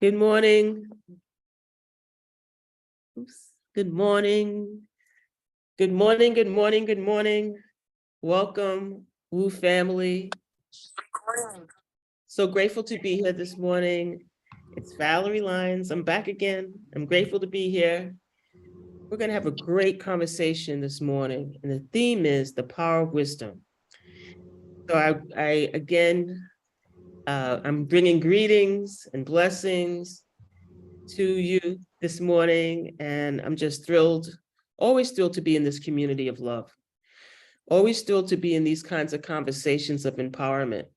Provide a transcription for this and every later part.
Good morning. Oops. Good morning. Good morning, good morning, good morning. Welcome, Woo family. So grateful to be here this morning. It's Valerie Lyons. I'm back again. I'm grateful to be here. We're going to have a great conversation this morning, and the theme is the power of wisdom. So I'm bringing greetings and blessings to you this morning, and I'm just thrilled, always thrilled to be in this community of love, always thrilled to be in these kinds of conversations of empowerment.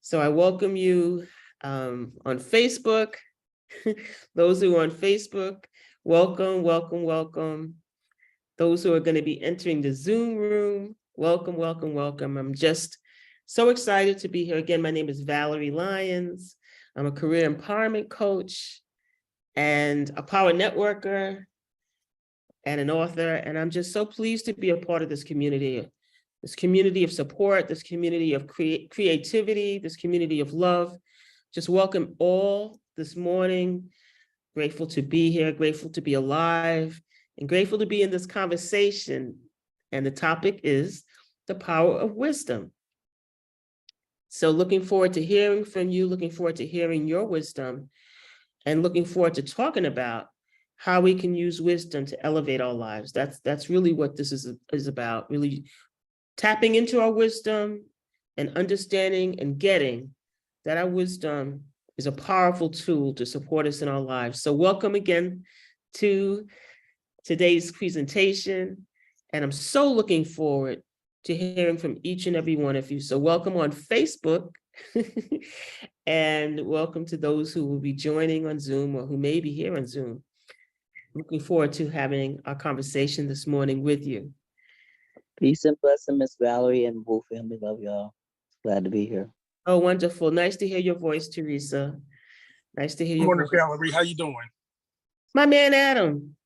So I welcome you on Facebook. Those who are on Facebook, welcome, welcome, welcome. Those who are going to be entering the Zoom room, welcome, welcome, welcome. I'm just so excited to be here. Again, my name is Valerie Lyons. I'm a career empowerment coach and a power networker and an author. And I'm just so pleased to be a part of this community of support, this community of creativity, this community of love. Just welcome all this morning. Grateful to be here, grateful to be alive, and grateful to be in this conversation. And the topic is the power of wisdom. So looking forward to hearing from you, looking forward to hearing your wisdom, and looking forward to talking about how we can use wisdom to elevate our lives. That's really what this is about, really tapping into our wisdom and understanding and getting that our wisdom is a powerful tool to support us in our lives. So welcome again to today's presentation. And I'm so looking forward to hearing from each and every one of you. So welcome on Facebook and welcome to those who will be joining on Zoom or who may be here on Zoom. Looking forward to having our conversation this morning with you. Peace and blessing, Miss Valerie and Woo family. Love y'all. Glad to be here. Oh, wonderful. Nice to hear your voice, Teresa. Nice to hear your morning, voice. Valerie. How you doing? My man, Adam.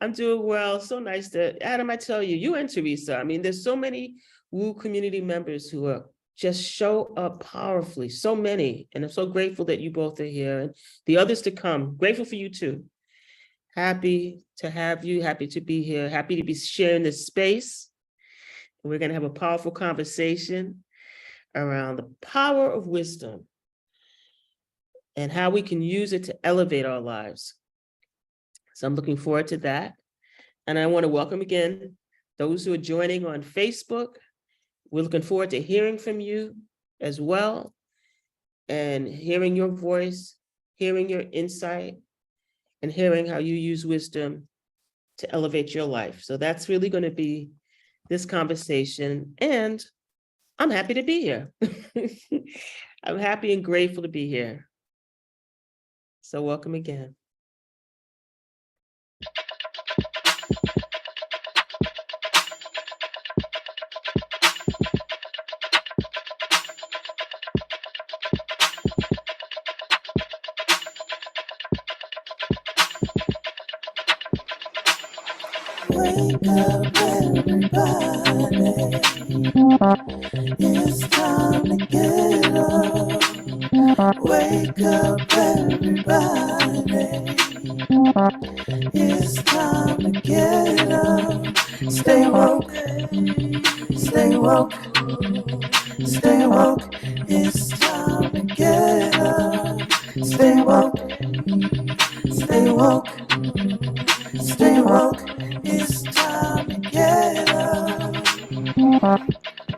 I'm doing well. So nice to, Adam, I tell you, you and Teresa, I mean, there's so many Woo community members who are just show up powerfully, so many. And I'm so grateful that you both are here and the others to come. Grateful for you too. Happy to have you, happy to be here, happy to be sharing this space. And we're going to have a powerful conversation around the power of wisdom and how we can use it to elevate our lives. So I'm looking forward to that. And I want to welcome again those who are joining on Facebook. We're looking forward to hearing from you as well and hearing your voice, hearing your insight, and hearing how you use wisdom to elevate your life. So that's really going to be this conversation. And I'm happy to be here. I'm happy and grateful to be here. So welcome again. Wake up, everybody. It's time to get up. Wake up, everybody. It's time to get up. Stay woke, stay woke, stay woke. It's time to get up. Stay woke, stay woke, stay woke. It's time to get up.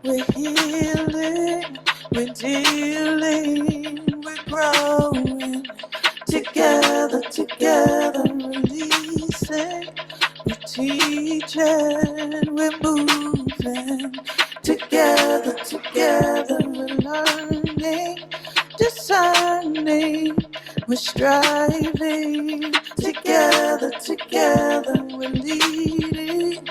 We're healing, we're dealing, we're growing. Together, together, releasing. We're teaching, we're moving. Together, together, we're learning, discerning. We're striving. Together, together, we're leading,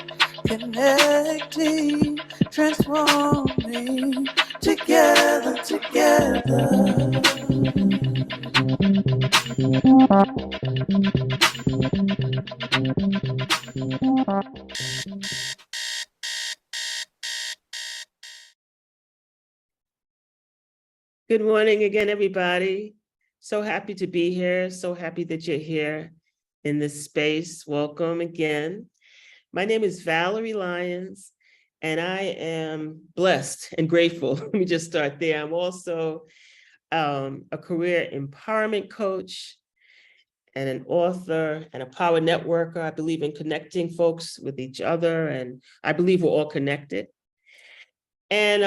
connecting, transforming. Together, together. Good morning again, everybody. So happy to be here. So happy that you're here in this space. Welcome again. My name is Valerie Lyons, and I am blessed and grateful. Let me just start there. I'm also a career empowerment coach and an author and a power networker. I believe in connecting folks with each other, and I believe we're all connected. And,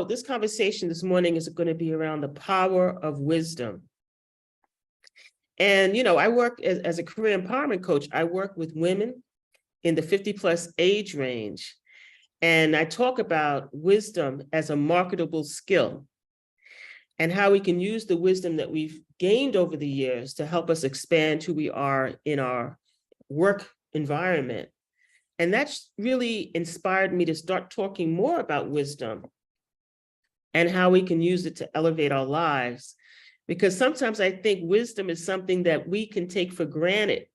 this conversation this morning is going to be around the power of wisdom. And, I work as a career empowerment coach. I work with women in the 50+ age range. And I talk about wisdom as a marketable skill and how we can use the wisdom that we've gained over the years to help us expand who we are in our work environment. And that's really inspired me to start talking more about wisdom and how we can use it to elevate our lives. Because sometimes I think wisdom is something that we can take for granted.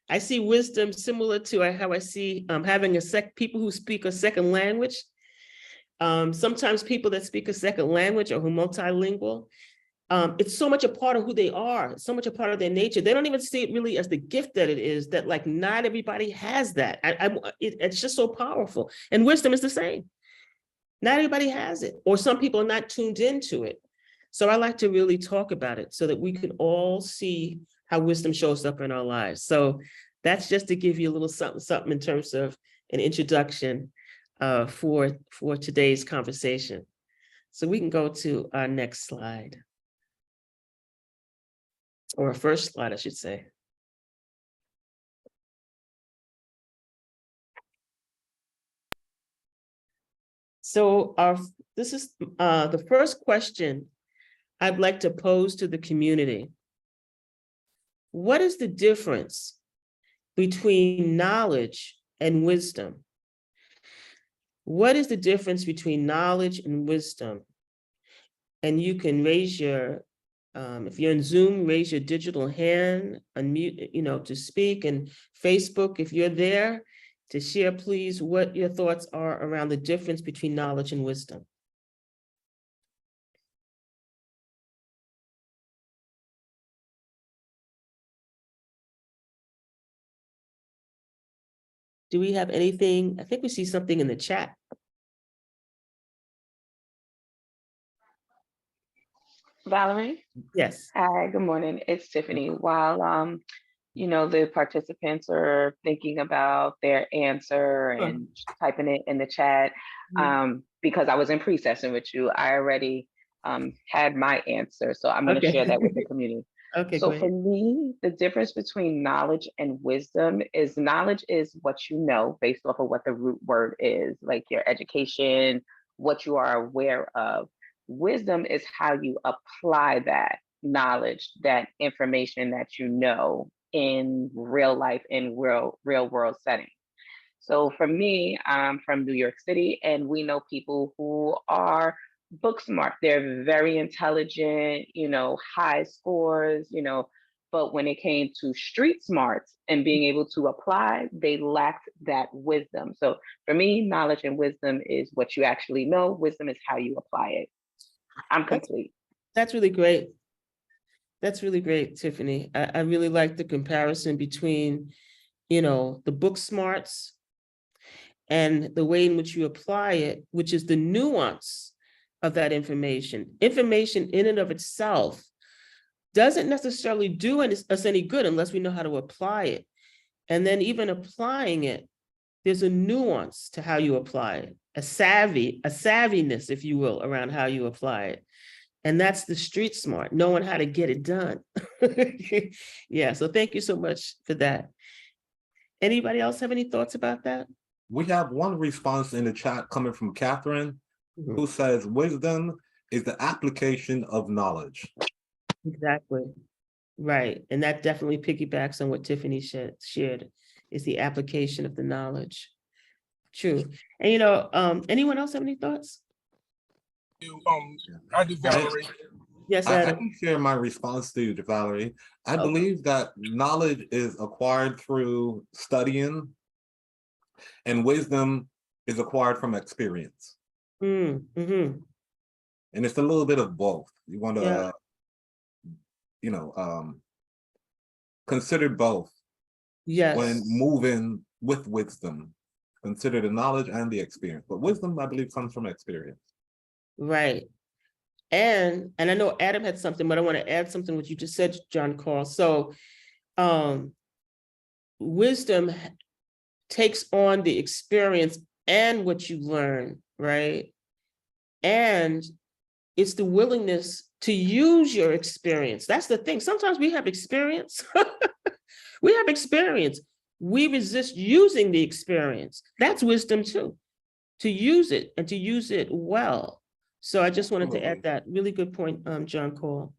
I see wisdom similar to how I see having people who speak a second language. Sometimes people that speak a second language or who are multilingual, it's so much a part of who they are, so much a part of their nature. They don't even see it really as the gift that it is, that like not everybody has that. It's just so powerful. And wisdom is the same. Not everybody has it, or some people are not tuned into it. So I like to really talk about it so that we can all see how wisdom shows up in our lives. So that's just to give you a little something in terms of an introduction for today's conversation. So we can go to our next slide. Or our first slide, I should say. So this is the first question I'd like to pose to the community. What is the difference between knowledge and wisdom? What is the difference between knowledge and wisdom? And you can raise your, if you're in Zoom, raise your digital hand, unmute, to speak, and Facebook, if you're there, to share, please, what your thoughts are around the difference between knowledge and wisdom. Do we have anything? I think we see something in the chat. Valerie? Yes. Hi, good morning. It's Tiffany. While the participants are thinking about their answer and typing it in the chat, because I was in pre-session with you, I already had my answer. So I'm going to share that with the community. Okay, so great. For me, the difference between knowledge and wisdom is knowledge is what you know based off of what the root word is, like your education, what you are aware of. Wisdom is how you apply that knowledge, that information that you know in real life, in real world setting. So for me, I'm from New York City, and we know people who are book smart. They're very intelligent, high scores, but when it came to street smarts and being able to apply, they lacked that wisdom. So for me, knowledge and wisdom is what you actually know. Wisdom is how you apply it. I'm complete. That's really great. That's really great, Tiffany. I really like the comparison between, the book smarts and the way in which you apply it, which is the nuance of that information. Information in and of itself doesn't necessarily do us any good unless we know how to apply it. And then even applying it, there's a nuance to how you apply it, a savviness, if you will, around how you apply it. And that's the street smart, knowing how to get it done. Yeah, so thank you so much for that. Anybody else have any thoughts about that? We have one response in the chat coming from Catherine, who says, wisdom is the application of knowledge. Exactly. Right. And that definitely piggybacks on what Tiffany shared, is the application of the knowledge. True. And anyone else have any thoughts? I do, Valerie. Yes, I Adam. can share my response to you, Valerie. I believe that knowledge is acquired through studying, and wisdom is acquired from experience. Mm-hmm. And it's a little bit of both. You want to, Yeah. Consider both Yes. when moving with wisdom. Consider the knowledge and the experience. But wisdom, I believe, comes from experience. Right. And I know Adam had something, but I want to add something what you just said, John Carl. So wisdom takes on the experience and what you learn, right? And it's the willingness to use your experience. That's the thing. Sometimes we have experience. We have experience. We resist using the experience. That's wisdom too, to use it and to use it well. So I just wanted to add that. Really good point, John Cole.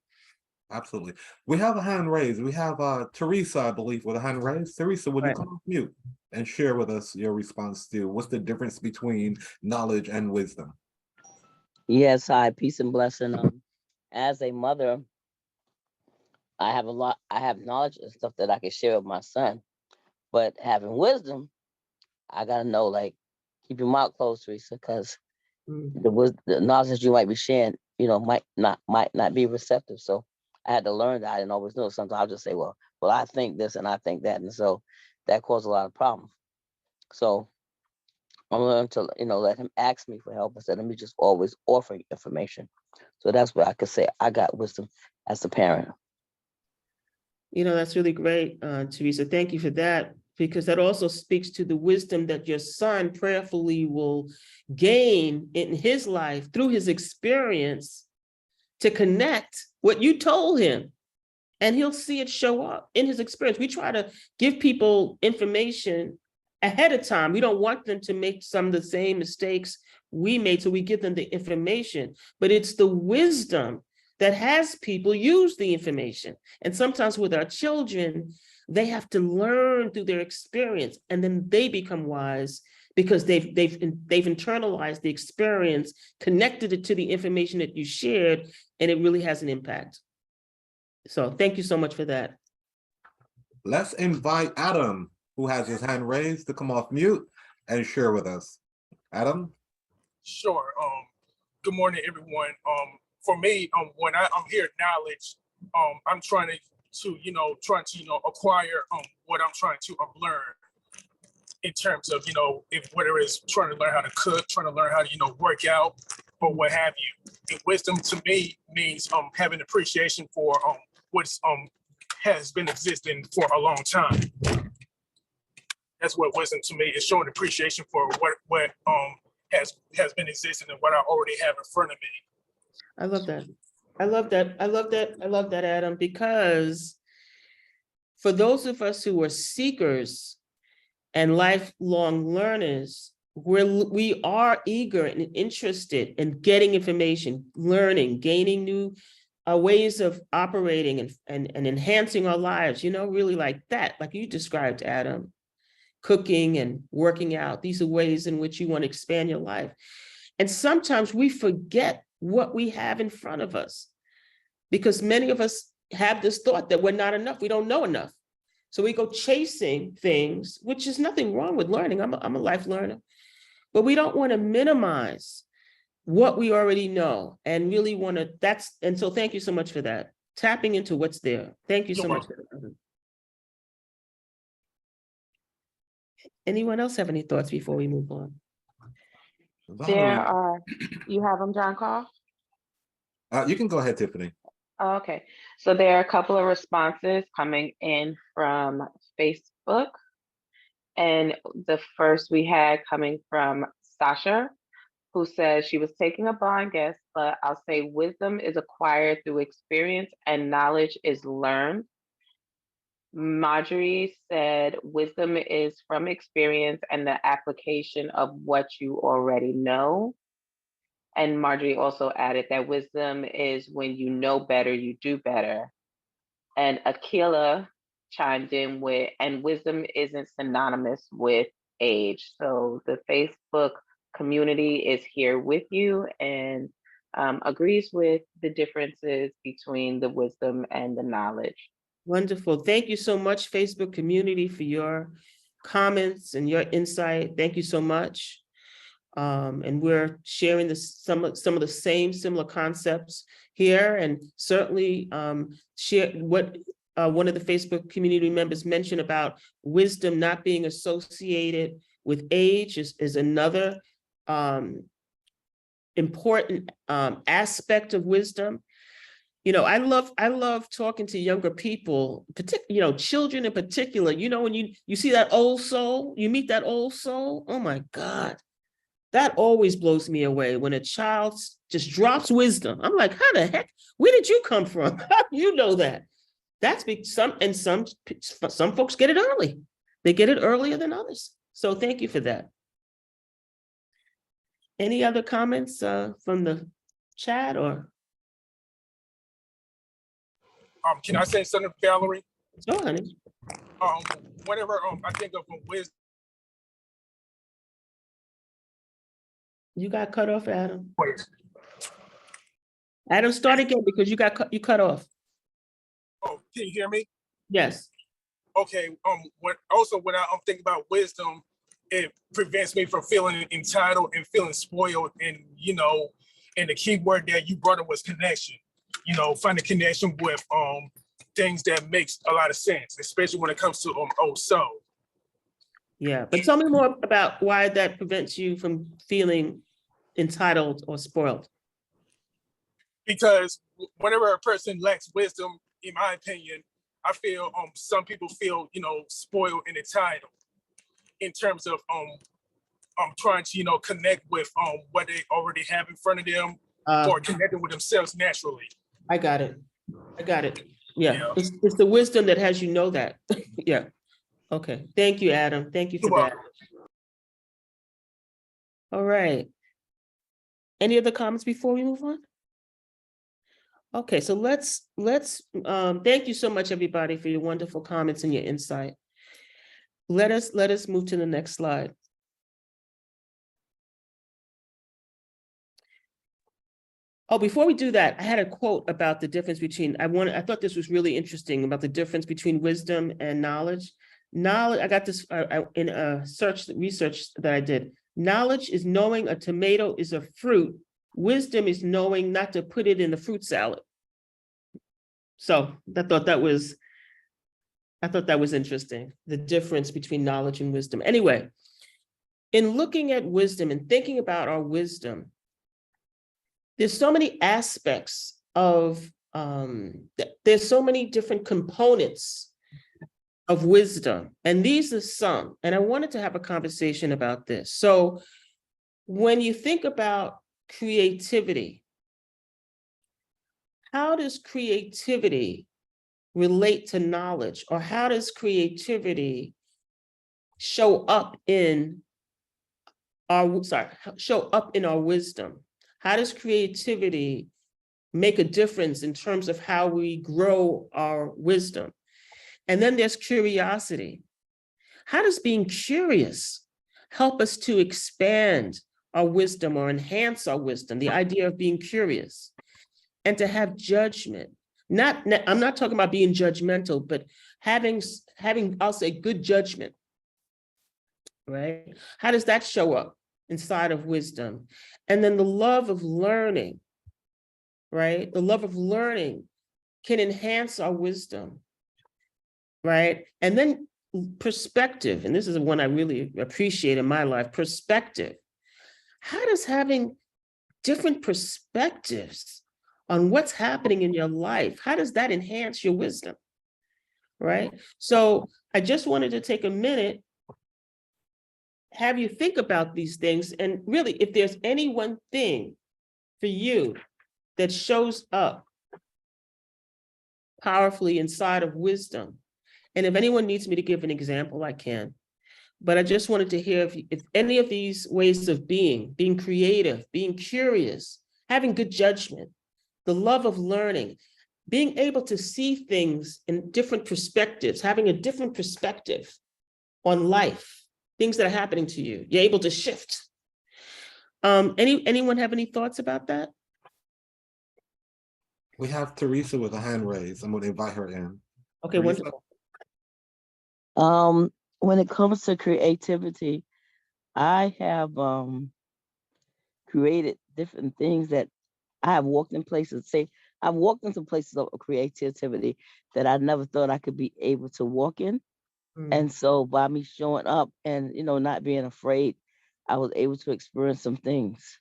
Absolutely. We have a hand raised. We have Teresa, I believe, with a hand raised. Teresa, would you Right. come off mute and share with us your response to what's the difference between knowledge and wisdom? Yes, hi, peace and blessing. As a mother, I have knowledge and stuff that I can share with my son, but having wisdom, I gotta know, like, keep your mouth closed, Teresa, because the knowledge that you might be sharing, might not be receptive. So I had to learn that. I didn't always know. Sometimes I'll just say, well, I think this and I think that, and so that caused a lot of problems. So I learned to, let him ask me for help instead of me just always offering information. So that's where I could say I got wisdom as a parent. That's really great, Teresa. Thank you for that, because that also speaks to the wisdom that your son prayerfully will gain in his life through his experience to connect what you told him. And he'll see it show up in his experience. We try to give people information ahead of time. We don't want them to make some of the same mistakes we made, so we give them the information. But it's the wisdom that has people use the information. And sometimes with our children, they have to learn through their experience, and then they become wise because they've internalized the experience, connected it to the information that you shared, and it really has an impact. So thank you so much for that. Let's invite Adam, who has his hand raised, to come off mute and share with us. Adam? Sure. Good morning, everyone. For me, when I'm here, knowledge, I'm trying to acquire what I'm trying to learn in terms of, if whether it's trying to learn how to cook, trying to learn how to, work out, or what have you. And wisdom to me means having appreciation for what's has been existing for a long time. That's what wisdom to me is, showing appreciation for what has been existing and what I already have in front of me. I love that. I love that. I love that. I love that, Adam, because for those of us who are seekers and lifelong learners, we are eager and interested in getting information, learning, gaining new ways of operating and enhancing our lives, really like that, like you described, Adam. Cooking and working out. These are ways in which you want to expand your life. And sometimes we forget what we have in front of us, because many of us have this thought that we're not enough. We don't know enough. So we go chasing things, which is nothing wrong with learning. I'm a life learner, but we don't want to minimize what we already know and really want to, and so thank you so much for that. Tapping into what's there. Thank you so much for that. Anyone else have any thoughts before we move on? There are, you have them, John Carl? You can go ahead, Tiffany. Okay, so there are a couple of responses coming in from Facebook. And the first we had coming from Sasha, who says she was taking a blind guess, but I'll say wisdom is acquired through experience and knowledge is learned. Marjorie said wisdom is from experience and the application of what you already know. And Marjorie also added that wisdom is when you know better, you do better. And Akila chimed in with, and wisdom isn't synonymous with age. So the Facebook community is here with you and agrees with the differences between the wisdom and the knowledge. Wonderful. Thank you so much, Facebook community, for your comments and your insight. Thank you so much. And we're sharing some of the same similar concepts here, and certainly share what one of the Facebook community members mentioned about wisdom not being associated with age is another important aspect of wisdom. I love talking to younger people, children in particular. When you see that old soul, you meet that old soul. Oh my God, that always blows me away when a child just drops wisdom. I'm like, how the heck? Where did you come from? How do you know that? That's some folks get it early. They get it earlier than others. So thank you for that. Any other comments from the chat or? Can I say something, Valerie? Sure, honey. Whenever I think of wisdom, You got cut off, Adam. Adam, start again because you cut off. oh, can you hear me? Yes. Okay. When I'm thinking about wisdom, it prevents me from feeling entitled and feeling spoiled. And and the key word that you brought up was connection. Find a connection with things that makes a lot of sense, especially when it comes to old soul. Yeah, but tell me more about why that prevents you from feeling entitled or spoiled. Because whenever a person lacks wisdom, in my opinion, I feel some people feel spoiled and entitled in terms of trying to connect with what they already have in front of them or connecting with themselves naturally. I got it. Yeah. It's the wisdom that has that. Yeah. Okay. Thank you, Adam. Thank you for that. All right. Any other comments before we move on? Okay, so let's thank you so much, everybody, for your wonderful comments and your insight. Let us move to the next slide. Oh, before we do that, I had a quote about the difference between, I thought this was really interesting about the difference between wisdom and knowledge. Knowledge, I got this in a research that I did. Knowledge is knowing a tomato is a fruit. Wisdom is knowing not to put it in the fruit salad. So I thought that was interesting, the difference between knowledge and wisdom. Anyway, in looking at wisdom and thinking about our wisdom, there's so many aspects of, there's so many different components of wisdom, and these are some, and I wanted to have a conversation about this. So when you think about creativity, how does creativity relate to knowledge, or how does creativity show up in our wisdom? How does creativity make a difference in terms of how we grow our wisdom? And then there's curiosity. How does being curious help us to expand our wisdom or enhance our wisdom? The idea of being curious and to have judgment. I'm not talking about being judgmental, but having, I'll say, good judgment, right? How does that show up inside of wisdom? And then the love of learning, right? The love of learning can enhance our wisdom, right? And then perspective, and this is one I really appreciate in my life, perspective. How does having different perspectives on what's happening in your life, how does that enhance your wisdom, right? So I just wanted to take a minute, have you think about these things, and really, if there's any one thing for you that shows up powerfully inside of wisdom, and if anyone needs me to give an example, I can. But I just wanted to hear if any of these ways of being creative, being curious, having good judgment, the love of learning, being able to see things in different perspectives, having a different perspective on life, things that are happening to you, you're able to shift. Anyone have any thoughts about that? We have Teresa with a hand raised. I'm going to invite her in. Okay, Teresa? wonderful. When it comes to creativity, I have created different things that I have walked in places. Say, I've walked into places of creativity that I never thought I could be able to walk in. And so by me showing up and, not being afraid, I was able to experience some things.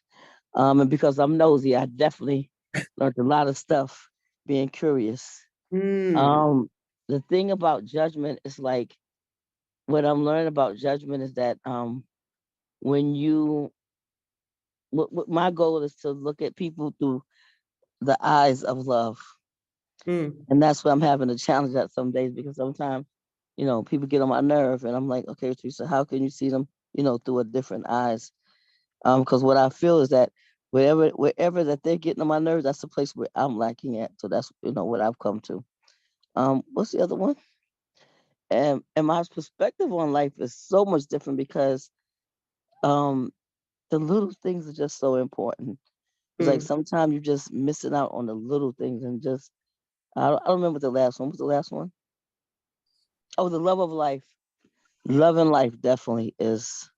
And because I'm nosy, I definitely learned a lot of stuff being curious. The thing about judgment is like, what I'm learning about judgment is that when what my goal is to look at people through the eyes of love. And that's where I'm having a challenge at some days, because sometimes, people get on my nerve and I'm like, okay, Teresa, how can you see them, through a different eyes? Because what I feel is that wherever that they're getting on my nerves, that's the place where I'm lacking at. So that's, what I've come to. What's the other one? And my perspective on life is so much different because the little things are just so important. It's like sometimes you're just missing out on the little things and just, I don't remember the last one. What was the last one? Oh, the love of life. Love in life definitely is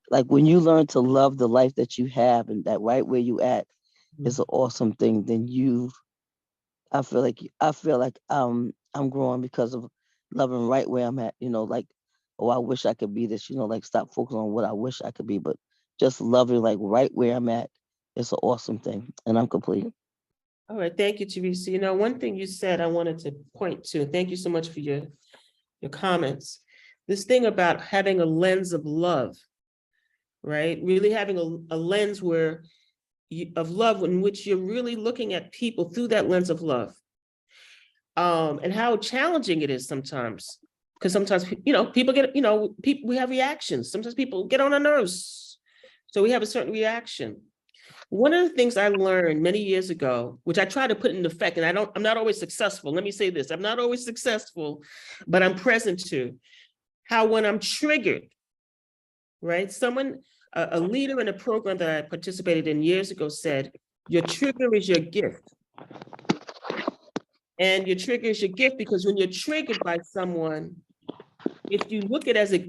like when you learn to love the life that you have and that right where you at is an awesome thing. Then I feel like I'm growing because of loving right where I'm at. Like, oh, I wish I could be this. Like stop focusing on what I wish I could be, but just loving like right where I'm at is an awesome thing. And I'm complete. All right, thank you, Teresa. One thing you said I wanted to point to. Thank you so much for your comments. This thing about having a lens of love, right? Really having a lens of love in which you're really looking at people through that lens of love. And how challenging it is sometimes. Because sometimes, people get, we have reactions. Sometimes people get on our nerves. So we have a certain reaction. One of the things I learned many years ago, which I try to put in effect, and I'm not always successful. Let me say this, I'm not always successful, but I'm present to how when I'm triggered, right? A leader in a program that I participated in years ago said, your trigger is your gift. And your trigger is your gift because when you're triggered by someone, if you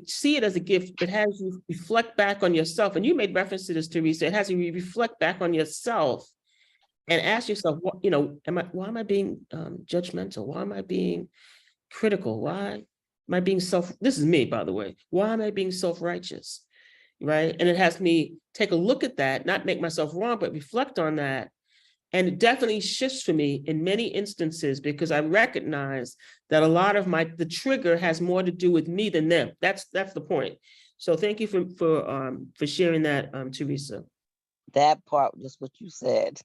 see it as a gift, it has you reflect back on yourself. And you made reference to this, Teresa. It has you reflect back on yourself and ask yourself, why am I being judgmental? Why am I being critical? Why am I being this is me, by the way. Why am I being self-righteous? Right? And it has me take a look at that, not make myself wrong, but reflect on that. And it definitely shifts for me in many instances because I recognize that a lot of the trigger has more to do with me than them. That's the point. So thank you for sharing that, Teresa. That part, just what you said.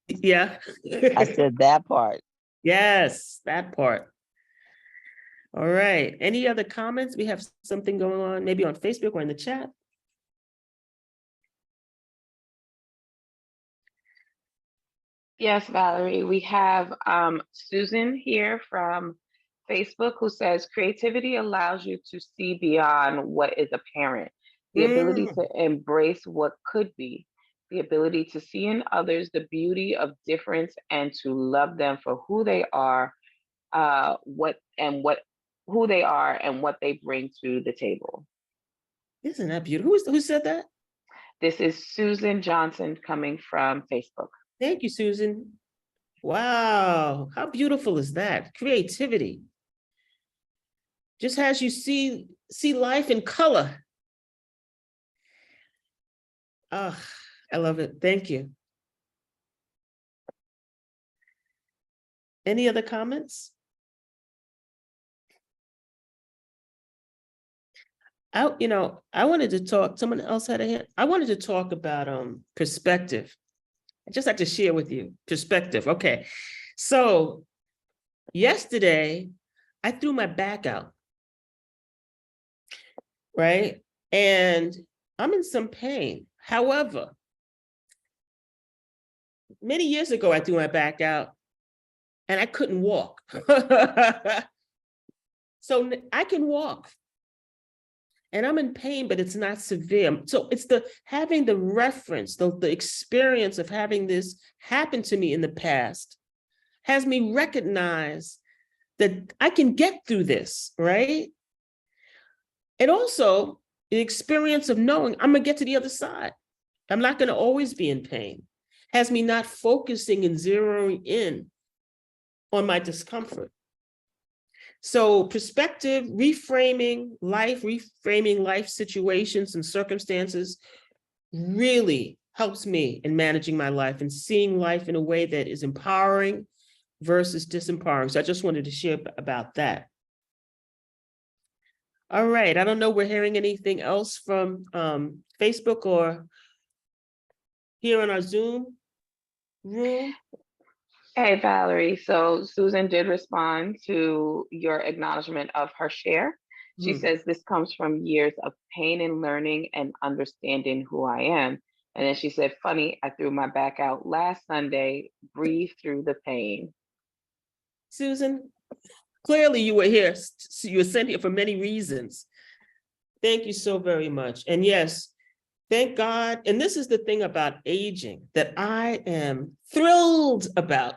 Yeah. I said that part. Yes, that part. All right. Any other comments? We have something going on, maybe on Facebook or in the chat. Yes, Valerie, we have Susan here from Facebook who says creativity allows you to see beyond what is apparent, the ability to embrace what could be, the ability to see in others the beauty of difference and to love them for who they are, who they are and what they bring to the table. Isn't that beautiful? Who said that? This is Susan Johnson coming from Facebook. Thank you, Susan. Wow, how beautiful is that? Creativity. Just has you see life in color. Oh, I love it. Thank you. Any other comments? I wanted to talk, someone else had a hand. I wanted to talk about perspective. I just had to share with you perspective. Okay. So yesterday I threw my back out. Right? And I'm in some pain. However, many years ago, I threw my back out and I couldn't walk. So I can walk and I'm in pain, but it's not severe. So it's having the reference, the experience of having this happen to me in the past has me recognize that I can get through this, right? And also the experience of knowing I'm gonna get to the other side. I'm not going to always be in pain, has me not focusing and zeroing in on my discomfort. So perspective, reframing life situations and circumstances really helps me in managing my life and seeing life in a way that is empowering versus disempowering. So I just wanted to share about that. All right, I don't know, we're hearing anything else from Facebook or here on our Zoom room? Hey, Valerie. So Susan did respond to your acknowledgement of her share. She Mhm. says, this comes from years of pain and learning and understanding who I am. And then she said, funny, I threw my back out last Sunday, breathe through the pain. Susan, clearly you were here. You were sent here for many reasons. Thank you so very much. And yes, thank God. And this is the thing about aging that I am thrilled about.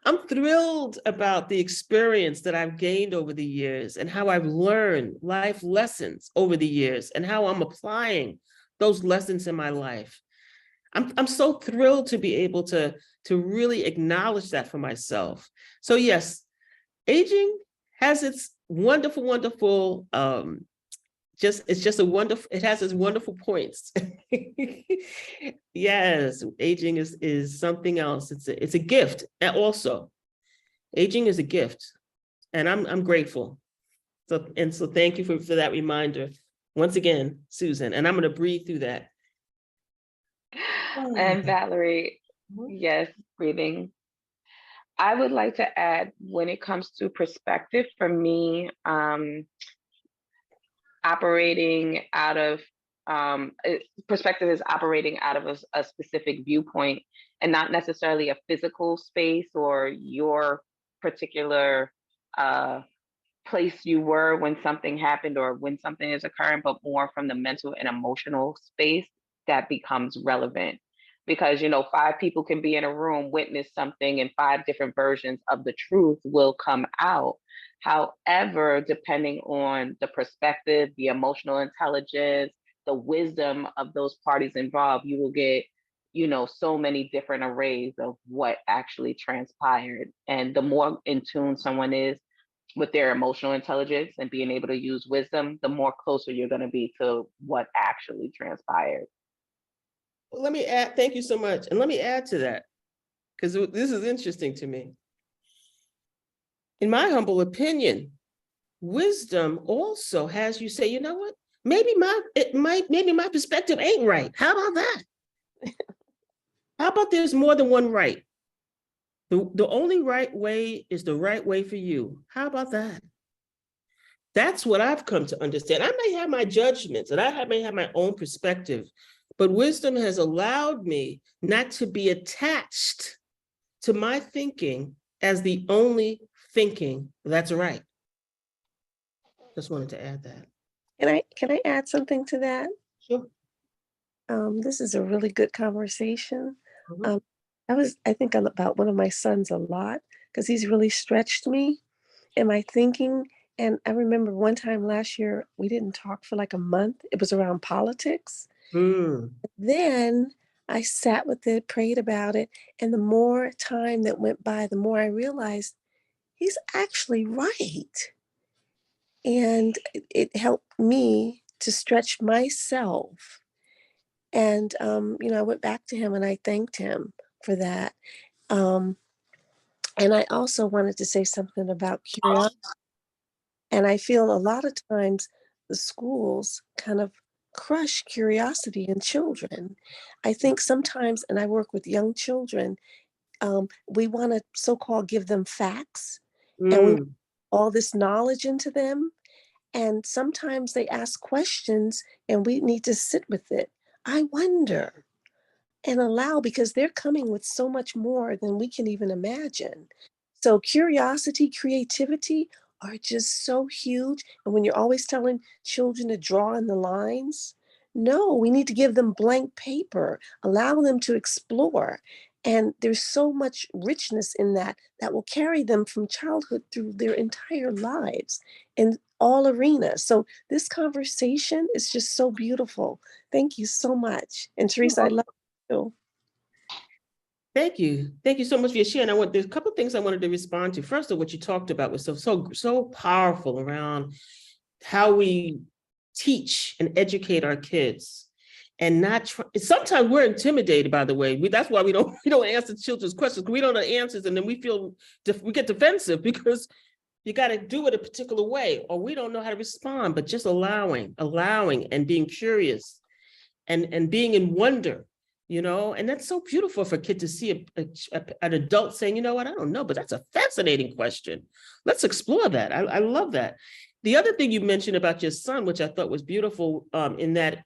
I'm thrilled about the experience that I've gained over the years and how I've learned life lessons over the years and how I'm applying those lessons in my life. I'm so thrilled to be able to really acknowledge that for myself. So yes, aging has its wonderful, wonderful, it has its wonderful points. Yes, aging is something else. It's a gift. And also, aging is a gift, and I'm grateful. So thank you for that reminder once again, Susan. And I'm going to breathe through that. And Valerie, Mhm. yes, breathing. I would like to add, when it comes to perspective, for me, operating out of perspective is operating out of a specific viewpoint and not necessarily a physical space or your particular place you were when something happened or when something is occurring, but more from the mental and emotional space that becomes relevant. Because, you know, 5 people can be in a room, witness something, and 5 different versions of the truth will come out. However, depending on the perspective, the emotional intelligence, the wisdom of those parties involved, you will get, you know, so many different arrays of what actually transpired. And the more in tune someone is with their emotional intelligence and being able to use wisdom, the more closer you're going to be to what actually transpired. Let me add, thank you so much. And let me add to that, because this is interesting to me. In my humble opinion, wisdom also has you say, you know what? Maybe my perspective ain't right. How about that? How about there's more than one right? The only right way is the right way for you. How about that? That's what I've come to understand. I may have my judgments and may have my own perspective, but wisdom has allowed me not to be attached to my thinking as the only thinking that's right. Just wanted to add that. Can I add something to that? Sure. This is a really good conversation. Mhm. I think about one of my sons a lot because he's really stretched me in my thinking. And I remember one time last year, we didn't talk for like a month. It was around politics. Mm. Then I sat with it, prayed about it. And the more time that went by, the more I realized he's actually right. And it helped me to stretch myself. And, you know, I went back to him and I thanked him for that. Um, and I also wanted to say something about curiosity. And I feel a lot of times the schools kind of crush curiosity in children. I think sometimes, and I work with young children, we want to so-called give them facts and we Mm. all this knowledge into them. And sometimes they ask questions and we need to sit with it. I wonder and allow because they're coming with so much more than we can even imagine. So curiosity, creativity are just so huge. And when you're always telling children to draw in the lines, no, we need to give them blank paper, allow them to explore. And there's so much richness in that that will carry them from childhood through their entire lives in all arenas. So this conversation is just so beautiful. Thank you so much. And Teresa, I love you. Thank you. Thank you so much for your sharing. There's a couple of things I wanted to respond to. First of what you talked about was so powerful around how we teach and educate our kids. And not sometimes we're intimidated, by the way. That's why we don't answer children's questions. We don't know answers, and then we get defensive because you got to do it a particular way, or we don't know how to respond. But just allowing, and being curious, and being in wonder, and that's so beautiful for a kid to see an adult saying, you know what, I don't know, but that's a fascinating question. Let's explore that. I love that. The other thing you mentioned about your son, which I thought was beautiful, in that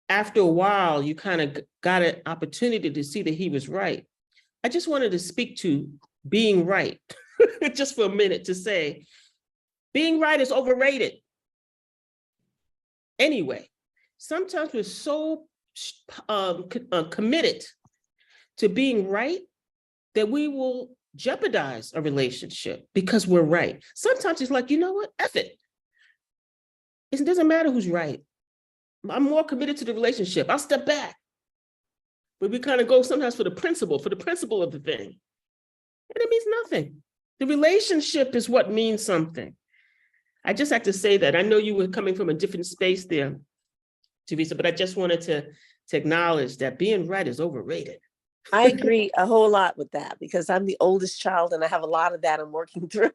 after a while, you kind of got an opportunity to see that he was right. I just wanted to speak to being right just for a minute to say, being right is overrated. Anyway, sometimes we're so committed to being right that we will jeopardize a relationship because we're right. Sometimes it's like, you know what, F it. It doesn't matter who's right. I'm more committed to the relationship. I'll step back. But we kind of go sometimes for the principle of the thing. And it means nothing. The relationship is what means something. I just have to say that. I know you were coming from a different space there, Teresa, but I just wanted to acknowledge that being right is overrated. I agree a whole lot with that because I'm the oldest child and I have a lot of that I'm working through.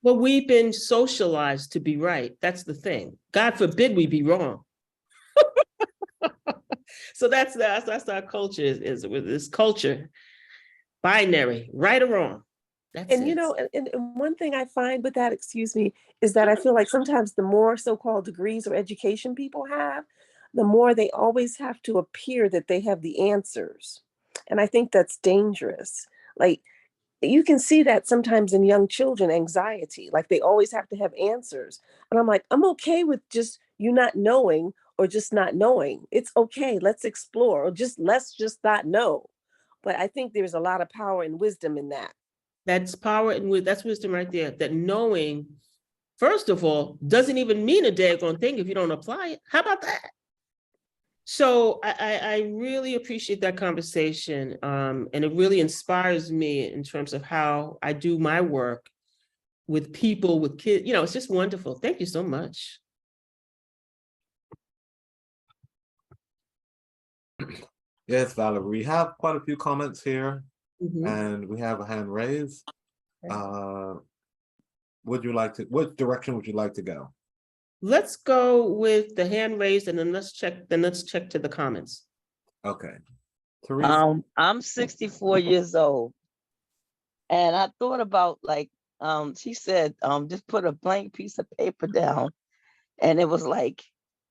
Well, we've been socialized to be right. That's the thing. God forbid we be wrong. So that's our culture is with this culture, binary, right or wrong. That's and it. And one thing I find with that, excuse me, is that I feel like sometimes the more so-called degrees or education people have, the more they always have to appear that they have the answers. And I think that's dangerous. Like you can see that sometimes in young children, anxiety, like they always have to have answers. And I'm like, I'm okay with just you not knowing or just not knowing. It's okay. Let's explore or let's just not know. But I think there's a lot of power and wisdom in that. That's power and that's wisdom right there. That knowing, first of all, doesn't even mean a daggone thing if you don't apply it. How about that? So I really appreciate that conversation. And it really inspires me in terms of how I do my work with people, with kids. It's just wonderful. Thank you so much. Yes, Valerie, we have quite a few comments here, and we have a hand raised. What direction would you like to go? Let's go with the hand raised and then let's check to the comments. Okay. Teresa? I'm 64 years old. And I thought about she said, just put a blank piece of paper down. And it was like,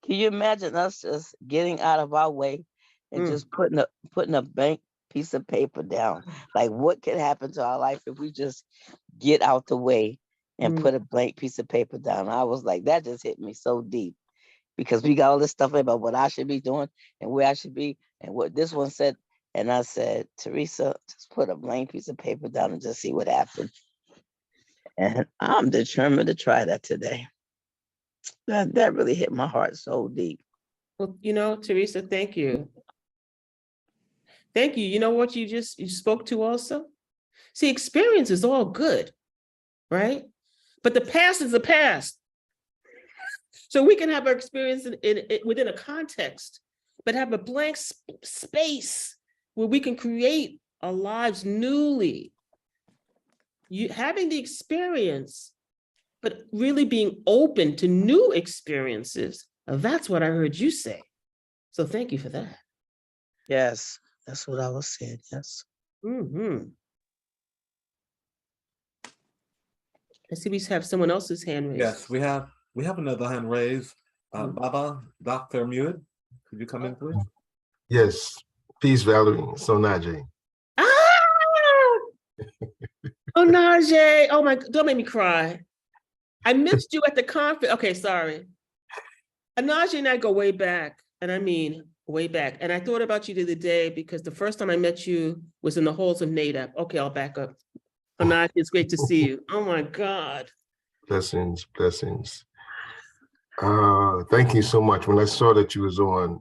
can you imagine us just getting out of our way and just putting a blank piece of paper down? Like what could happen to our life if we just get out the way and put a blank piece of paper down? I was like, that just hit me so deep because we got all this stuff about what I should be doing and where I should be and what this one said. And I said, Teresa, just put a blank piece of paper down and just see what happens. And I'm determined to try that today. That really hit my heart so deep. Well, Teresa, thank you. Thank you. You know what you spoke to also? See, experience is all good, right? But the past is the past. So we can have our experience within a context, but have a blank space where we can create our lives newly. Having the experience, but really being open to new experiences. That's what I heard you say. So thank you for that. Yes, that's what I was saying. Yes. I see we have someone else's hand raised. Yes, we have another hand raised. Baba, Dr. Muid, could you come in, please? Yes. Peace, Valerie. So Najee. Oh, Najee. Oh my, don't make me cry. I missed you at the conference. Okay, sorry. Najee and I go way back. And I mean, way back. And I thought about you the other day because the first time I met you was in the halls of NADAP. Okay, I'll back up. Anaj, it's great to see you. Oh my God. Blessings, blessings. Thank you so much. When I saw that you was on,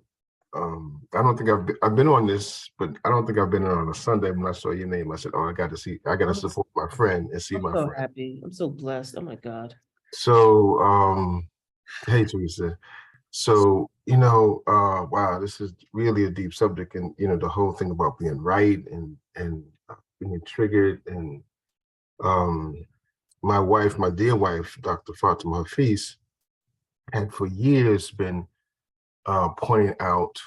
I don't think I've been on this, but I don't think I've been on a Sunday. When I saw your name, I said, "Oh, I got to support my friend and see I'm my so friend." happy. I'm so blessed. Oh my God. So, hey Teresa. So, wow, this is really a deep subject, and the whole thing about being right and being triggered, and my wife, my dear wife, Dr. Fatima Hafiz, had for years been pointing out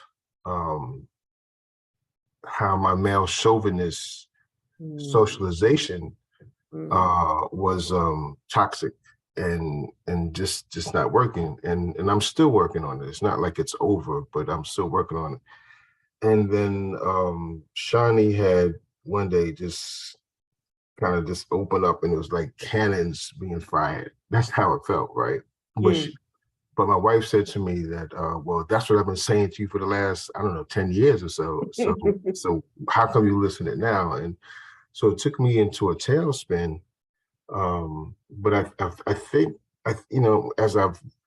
how my male chauvinist socialization was toxic and just not working. And I'm still working on it. It's not like it's over, but I'm still working on it. And then Shawnee had one day just kind of just open up, and it was like cannons being fired. That's how it felt, right? But my wife said to me that, well, that's what I've been saying to you for the last, I don't know, 10 years or so. So how come you listen it now? And so it took me into a tailspin. But I think, as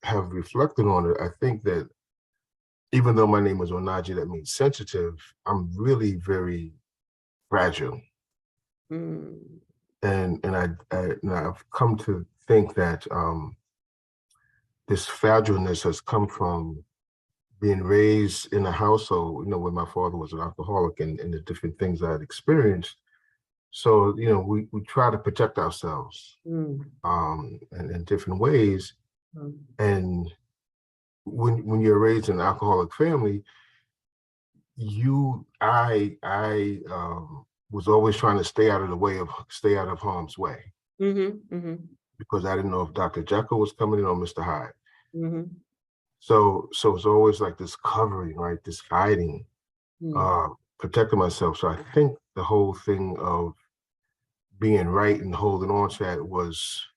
have reflected on it, I think that even though my name is Onaji, that means sensitive, I'm really very fragile. And I've come to think that this fragileness has come from being raised in a household, where my father was an alcoholic, and the different things I had experienced. So, we try to protect ourselves in different ways. And when you're raised in an alcoholic family, I was always trying to stay out of harm's way. Because I didn't know if Dr. Jekyll was coming in or Mr. Hyde. So it's always like this covering, right? This hiding, protecting myself. So I think the whole thing of being right and holding on to that was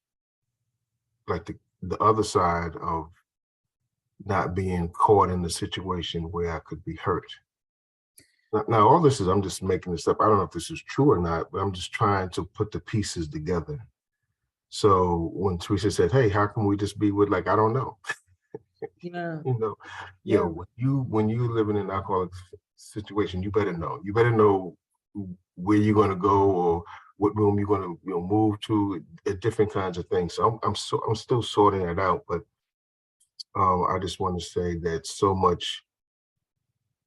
like the other side of not being caught in the situation where I could be hurt. Now all this is, I'm just making this up. I don't know if this is true or not, but I'm just trying to put the pieces together. So when Teresa said, "Hey, how can we just be with, like, I don't know." When you live in an alcoholic situation, you better know. You better know where you're going to go or what room you're going to move to, different kinds of things. So I'm still sorting that out. But I just want to say that so much,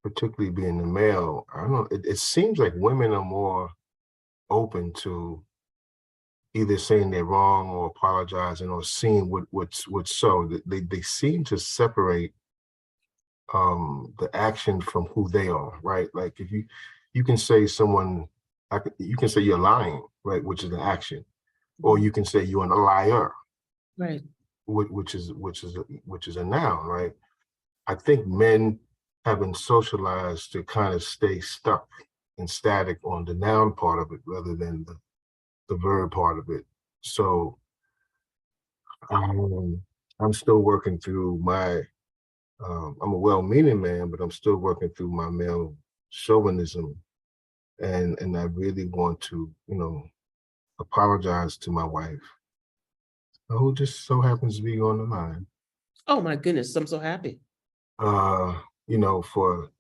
particularly being a male, I don't know. It seems like women are more open to either saying they're wrong or apologizing or seeing what's so. They seem to separate the action from who they are, right? Like if you can say you can say you're lying, right, which is an action, or you can say you're a liar, right, which is a noun, right? I think men have been socialized to kind of stay stuck and static on the noun part of it rather than the verb part of it. So I'm still working through my I'm a well-meaning man, but I'm still working through my male chauvinism, and I really want to, apologize to my wife, who just so happens to be on the line. Oh my goodness, I'm so happy. For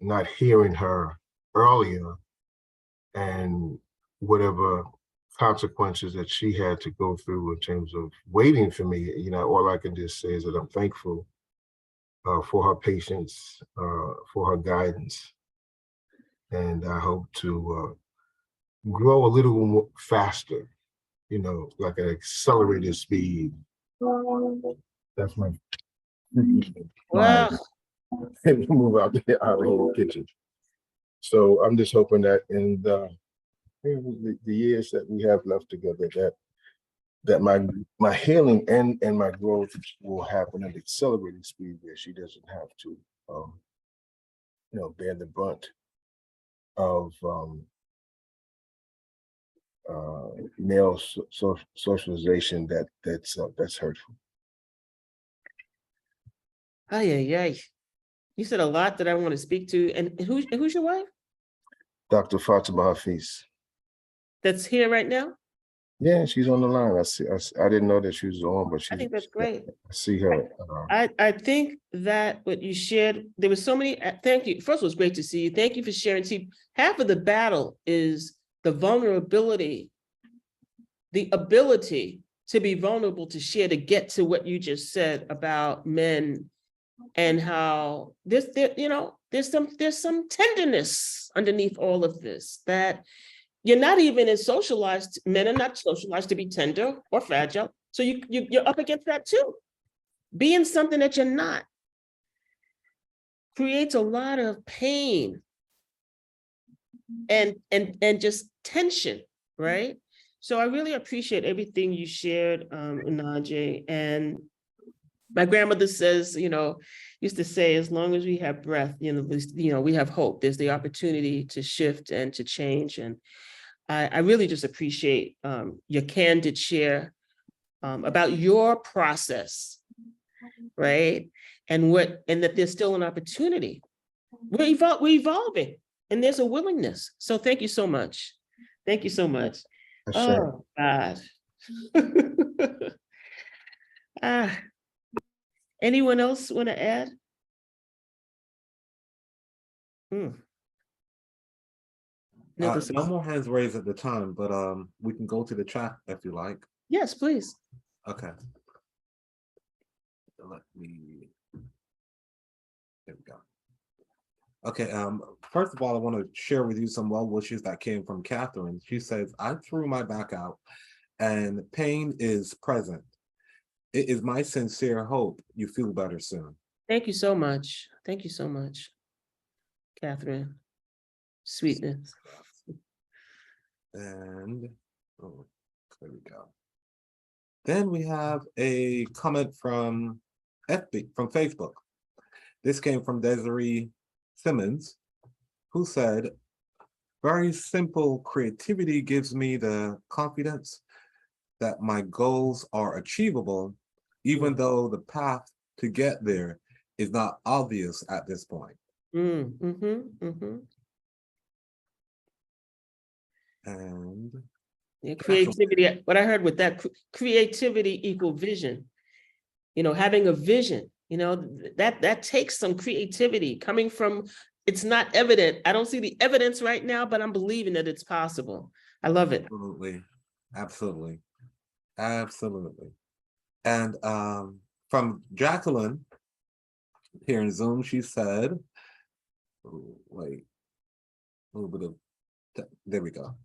not hearing her earlier, and whatever consequences that she had to go through in terms of waiting for me. All I can just say is that I'm thankful for her patience, for her guidance. And I hope to grow a little more faster, like an accelerated speed. That's my Wow. move out of the kitchen. So I'm just hoping that in the years that we have left together, that my healing and my growth will happen at accelerated speed, where she doesn't have to bear the brunt of male socialization that's hurtful. Ay, ay, ay. You said a lot that I want to speak to. And who's your wife Dr. Fatima Hafiz. that's here right now? Yeah, she's on the line. I didn't know that she was on, but I think that's great. I see her. I think that what you shared, there was so many, thank you. First of all, it's great to see you. Thank you for sharing. See, half of the battle is the vulnerability, the ability to be vulnerable, to share, to get to what you just said about men and how there's some tenderness underneath all of this, that you're not even as socialized, men are not socialized to be tender or fragile. So you're up against that too. Being something that you're not creates a lot of pain and just tension, right? So I really appreciate everything you shared, Unaje. And my grandmother says, used to say, as long as we have breath, we have hope. There's the opportunity to shift and to change. And I really just appreciate your candid share about your process, right? And that there's still an opportunity. We're evolving, and there's a willingness. So thank you so much. Thank you so much. Sure. Oh God. Anyone else want to add? No more hands raised at the time, but we can go to the chat if you like. Yes, please. Okay. Let me. There we go. Okay. First of all, I want to share with you some well wishes that came from Catherine. She says, "I threw my back out, and pain is present. It is my sincere hope you feel better soon." Thank you so much. Thank you so much, Catherine. Sweetness. And there we go. Then we have a comment from Facebook. This came from Desiree Simmons, who said, "Very simple creativity gives me the confidence that my goals are achievable, even though the path to get there is not obvious at this point." And yeah, creativity, what I heard with that, creativity equal vision. Having a vision, that takes some creativity coming from, it's not evident. I don't see the evidence right now, but I'm believing that it's possible. I love it. Absolutely. Absolutely. Absolutely. And from Jacqueline here in Zoom, she said, wait, a little bit of, there we go.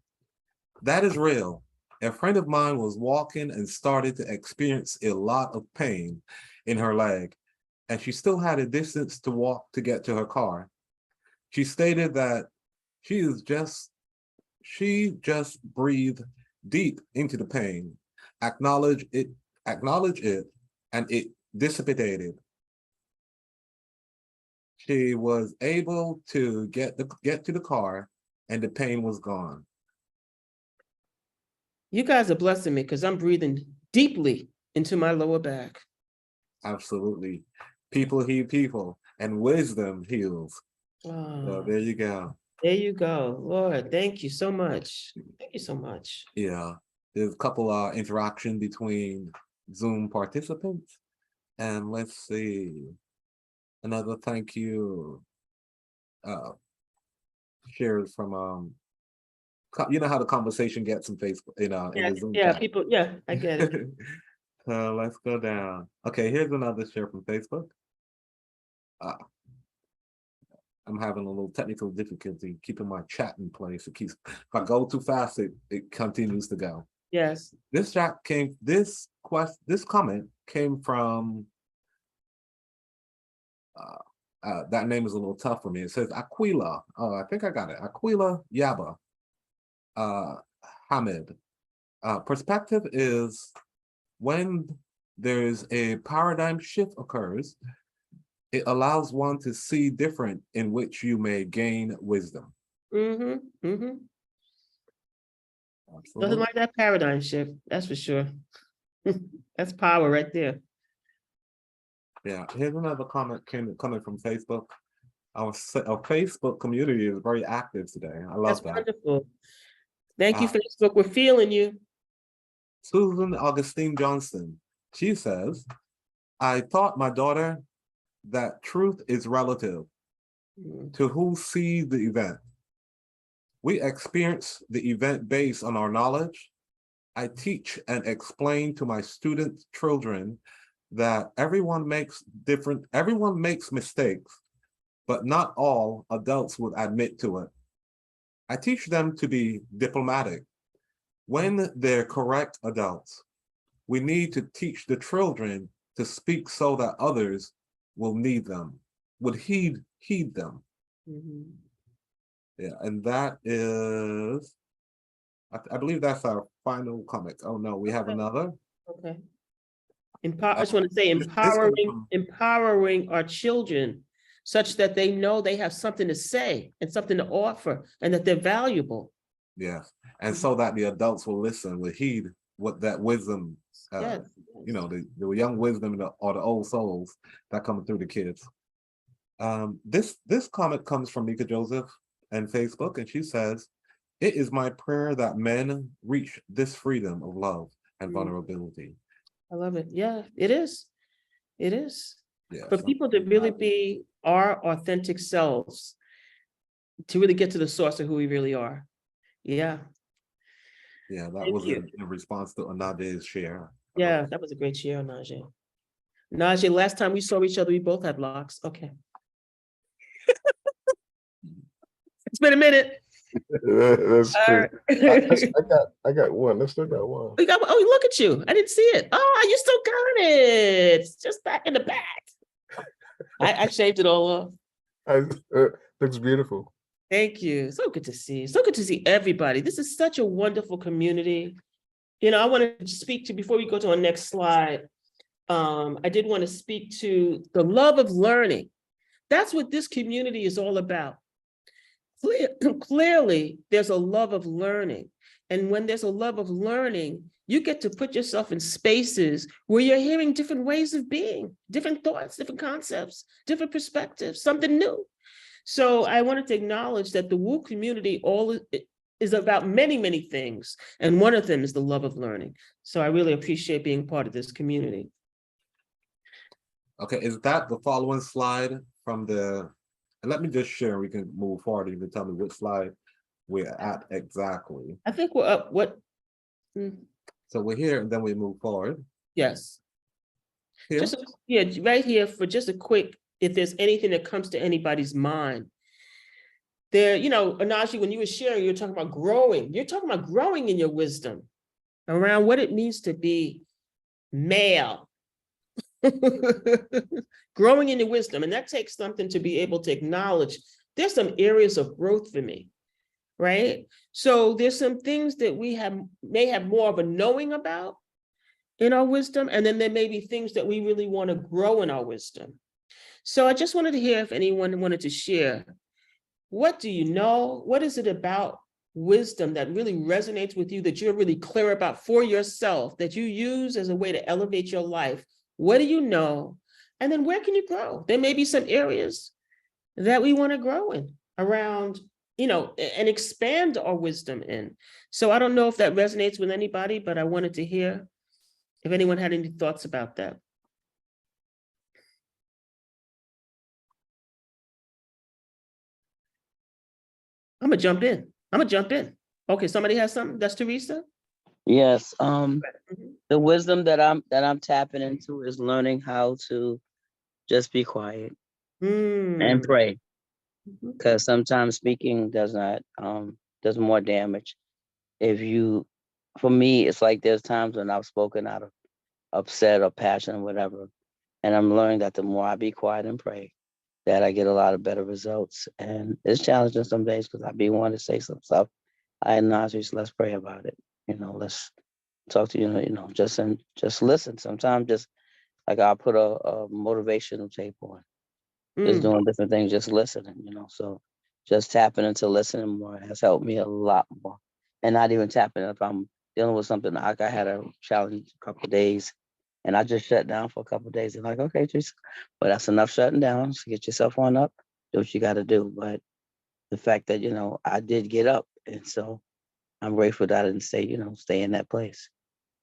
"That is real. A friend of mine was walking and started to experience a lot of pain in her leg, and she still had a distance to walk to get to her car. She stated that she just breathed deep into the pain, acknowledge it, and it dissipated. She was able to get to the car, and the pain was gone." You guys are blessing me because I'm breathing deeply into my lower back. Absolutely. People heal people, and wisdom heals. Oh, So there you go. There you go. Lord, thank you so much. Thank you so much. Yeah. There's a couple interaction between Zoom participants. And let's see. Another thank you. Shares from you know how the conversation gets in Facebook, in the Zoom chat. People, I get it. So let's go down. Okay, here's another share from Facebook. I'm having a little technical difficulty keeping my chat in place. If I go too fast, it continues to go. Yes. This comment came from that name is a little tough for me. It says Aquila. Oh, I think I got it. Aquila Yaba Hamid. Perspective is when there's a paradigm shift occurs, it allows one to see different in which you may gain wisdom. Nothing like that paradigm shift, that's for sure. That's power right there. Yeah, here's another comment coming from Facebook. our Facebook community is very active today. I love That's that. wonderful. Thank you, Uh, Facebook. We're feeling you. Susan Augustine Johnson, she says, I taught my daughter that truth is relative to who sees the event. We experience the event based on our knowledge. I teach and explain to my students' children that everyone makes mistakes, but not all adults would admit to it. I teach them to be diplomatic. When they're correct adults, we need to teach the children to speak so that others will need them, would heed them. Mhm. Yeah, and that is, I believe that's our final comic. Oh no, we have another. Okay. I just want to say This comes empowering our children such that they know they have something to say and something to offer and that they're valuable. Yeah, and so that the adults will listen, will heed what that wisdom, Yes. you know, the young wisdom or the old souls that come through the kids. This comment comes from Mika Joseph and Facebook, and she says, "It is my prayer that men reach this freedom of love and vulnerability." I love it. Yeah, it is. It is. Yeah, For so- people to really be our authentic selves, to really get to the source of who we really are. Yeah. yeah, that Thank was you. in response to Anade's share. Yeah, that was a great share, Najee. Najee, last time we saw each other, we both had locks. Okay. It's been a minute. That's All crazy. right. I got one. I still got one. We got, oh, look at you. I didn't see it. Oh, you still got it. It's just back in the back. I shaved it all off. Looks beautiful. Thank you. So good to see you. So good to see everybody. This is such a wonderful community. You know, I want to speak to, before we go to our next slide, I did want to speak to the love of learning. That's what this community is all about. Clearly, there's a love of learning. And when there's a love of learning, you get to put yourself in spaces where you're hearing different ways of being, different thoughts, different concepts, different perspectives, something new. So I wanted to acknowledge that the WU community is about many, many things. And one of them is the love of learning. So I really appreciate being part of this community. Okay, is that the following slide from the, and let me just share, we can move forward, you can tell me which slide we're at exactly. I think we're up, So we're here and then we move forward. yes. Here. Just, yeah, right here for just a quick, if there's anything that comes to anybody's mind. There, you know, Anaji, when you were sharing, you're talking about growing. You're talking about growing in your wisdom around what it means to be male. Growing in your wisdom. And that takes something to be able to acknowledge there's some areas of growth for me, right? So there's some things that we may have more of a knowing about in our wisdom. And then there may be things that we really want to grow in our wisdom. So I just wanted to hear if anyone wanted to share. What do you know? What is it about wisdom that really resonates with you, that you're really clear about for yourself, that you use as a way to elevate your life? What do you know? And then where can you grow? There may be some areas that we want to grow in around, you know, and expand our wisdom in. So I don't know if that resonates with anybody, but I wanted to hear if anyone had any thoughts about that. I'm gonna jump in. Okay, somebody has something? That's Teresa? Yes. Mhm. The wisdom that I'm tapping into is learning how to just be quiet and pray. Mhm. Because sometimes speaking does not does more damage. For me, it's like there's times when I've spoken out of upset or passion or whatever, and I'm learning that the more I be quiet and pray, that I get a lot of better results. And it's challenging some days because I be wanting to say some stuff. I acknowledge, let's pray about it. You know, let's talk to just listen. Sometimes just like I'll put a motivational tape on, just doing different things, just listening. So just tapping into listening more has helped me a lot more. And not even tapping if I'm dealing with something. Like I had a challenge a couple of days, and I just shut down for a couple of days. And like, okay, Teresa, but that's enough shutting down. So get yourself on up do what you got to do. But the fact that, I did get up. And so I'm grateful that I didn't stay in that place.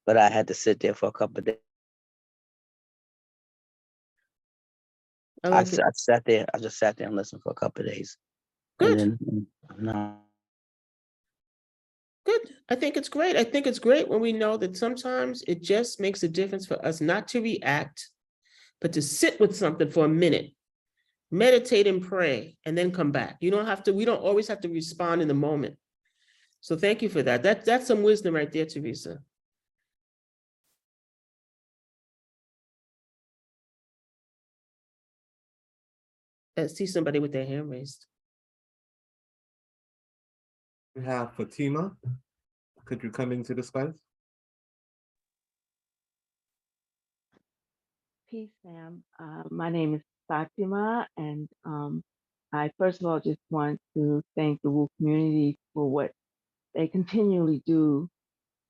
But I had to sit there for a couple of days. I like it. I sat there. I just sat there and listened for a couple of days. Good. And then, no. Good. I think it's great. I think it's great when we know that sometimes it just makes a difference for us not to react, but to sit with something for a minute, meditate and pray, and then come back. We don't always have to respond in the moment. So thank you for that. That's some wisdom right there, Teresa. I see somebody with their hand raised. We have Fatima. Could you come into the space? Peace, Sam. My name is Fatima, and I first of all just want to thank the WU community for what they continually do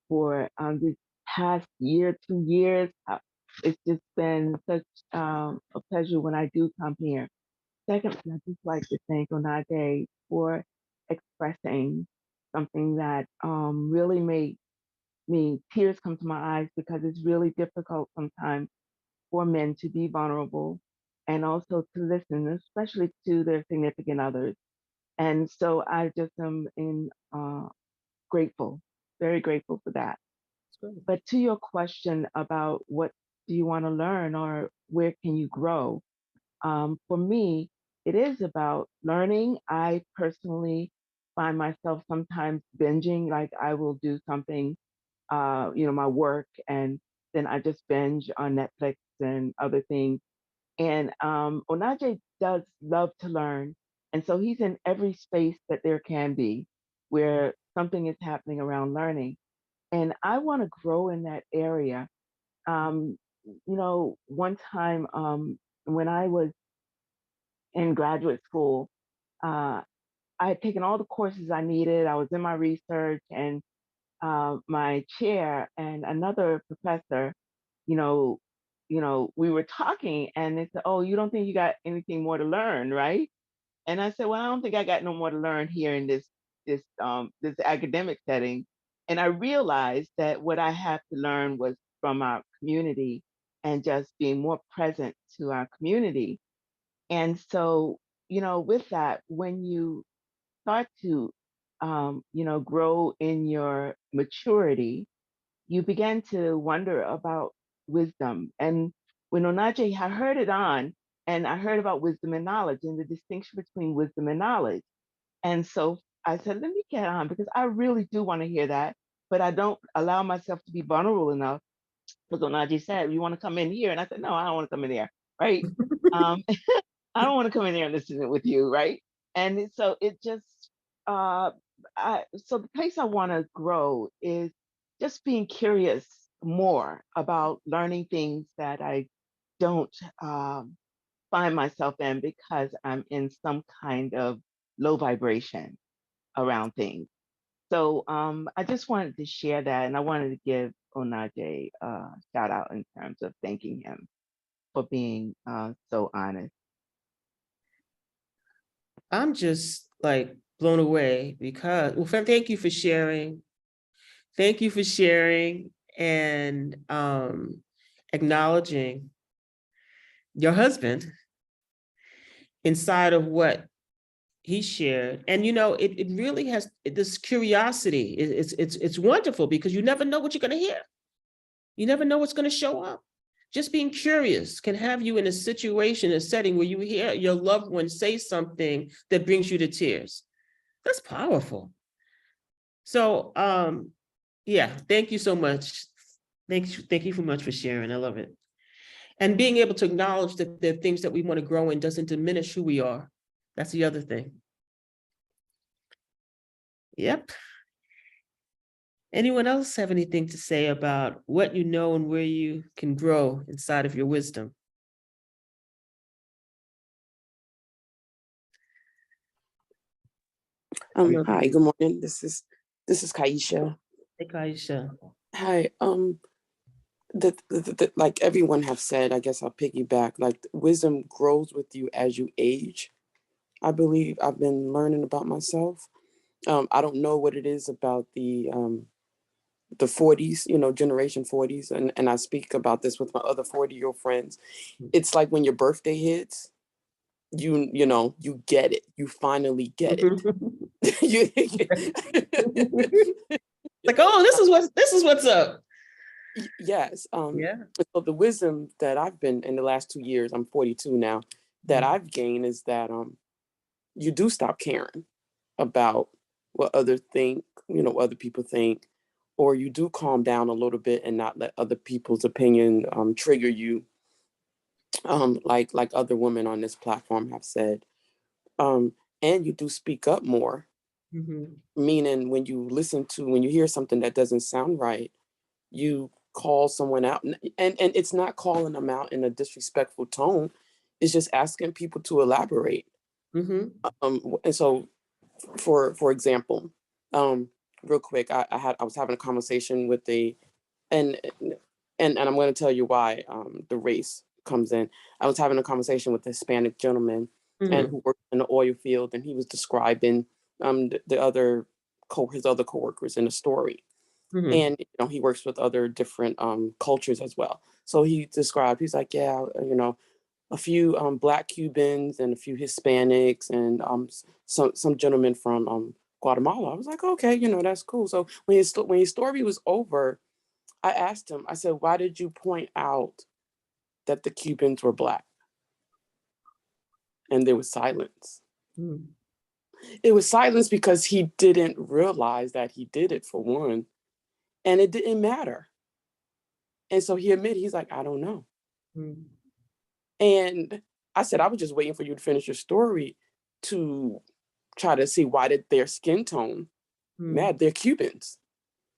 for this past year, 2 years. It's just been such a pleasure when I do come here. Secondly, I'd just like to thank Onaje for expressing something that really made me tears come to my eyes, because it's really difficult sometimes for men to be vulnerable and also to listen, especially to their significant others. And so I just am grateful, very grateful for that. But to your question about what do you want to learn or where can you grow? For me, it is about learning. I personally find myself sometimes binging, like I will do something, my work, and then I just binge on Netflix and other things. And Onaje does love to learn. And so he's in every space that there can be where something is happening around learning. And I want to grow in that area. One time when I was in graduate school, uh, I had taken all the courses I needed. I was in my research, and my chair and another professor, you know, we were talking, and they said, "Oh, you don't think you got anything more to learn, right?" And I said, "Well, I don't think I got no more to learn here in this academic setting." And I realized that what I have to learn was from our community and just being more present to our community. And so, with that, when you start to, grow in your maturity, you begin to wonder about wisdom. And when Onaje, I heard it on, and I heard about wisdom and knowledge and the distinction between wisdom and knowledge. And so I said, let me get on, because I really do want to hear that, but I don't allow myself to be vulnerable enough. Because Onaje said, you want to come in here? And I said, no, I don't want to come in there. Right. um, I don't want to come in there and listen with you. Right. And so it just, uh, so the place I want to grow is just being curious more about learning things that I don't find myself in, because I'm in some kind of low vibration around things. So I just wanted to share that, and I wanted to give Onaje a shout out in terms of thanking him for being so honest. I'm just like blown away because, well, thank you for sharing. Thank you for sharing and acknowledging your husband inside of what he shared. And it really has this curiosity. It's wonderful, because you never know what you're going to hear. You never know what's going to show up. Just being curious can have you in a situation, a setting where you hear your loved one say something that brings you to tears. That's powerful. So yeah, thank you so much. Thank you so much for sharing. I love it. And being able to acknowledge that there are things that we want to grow in doesn't diminish who we are. That's the other thing. Yep. Anyone else have anything to say about what you know and where you can grow inside of your wisdom? Hi, good morning. This is Kaisha. Hey, Kaisha. Hi. Like everyone have said, I guess I'll piggyback. Like wisdom grows with you as you age, I believe I've been learning about myself. I don't know what it is about the 40s, generation 40s. And I speak about this with my other 40-year-old friends. It's like when your birthday hits, you get it. You finally get it. You- Like, oh, this is what's up. yes. Yeah. So the wisdom that I've been in the last 2 years, I'm 42 now, that I've gained is that you do stop caring about what others think, other people think, or you do calm down a little bit and not let other people's opinion trigger you, like other women on this platform have said. And you do speak up more, meaning when you hear something that doesn't sound right, you call someone out, and it's not calling them out in a disrespectful tone. It's just asking people to elaborate. And so for example, real quick, I was having a conversation with and I'm going to tell you why the race comes in. I was having a conversation with a Hispanic gentleman and who worked in the oil field, and he was describing the other his other coworkers in the story. And he works with other different cultures as well. So he's like, yeah, a few Black Cubans and a few Hispanics and some gentlemen from Guatemala. I was like, okay, that's cool. So when his story was over, I asked him, I said, why did you point out that the Cubans were Black? And there was silence. It was silence because he didn't realize that he did it, for one, and it didn't matter. And so he admitted, he's like, I don't know. And I said, I was just waiting for you to finish your story to try to see why did their skin tone matter. They're Cubans.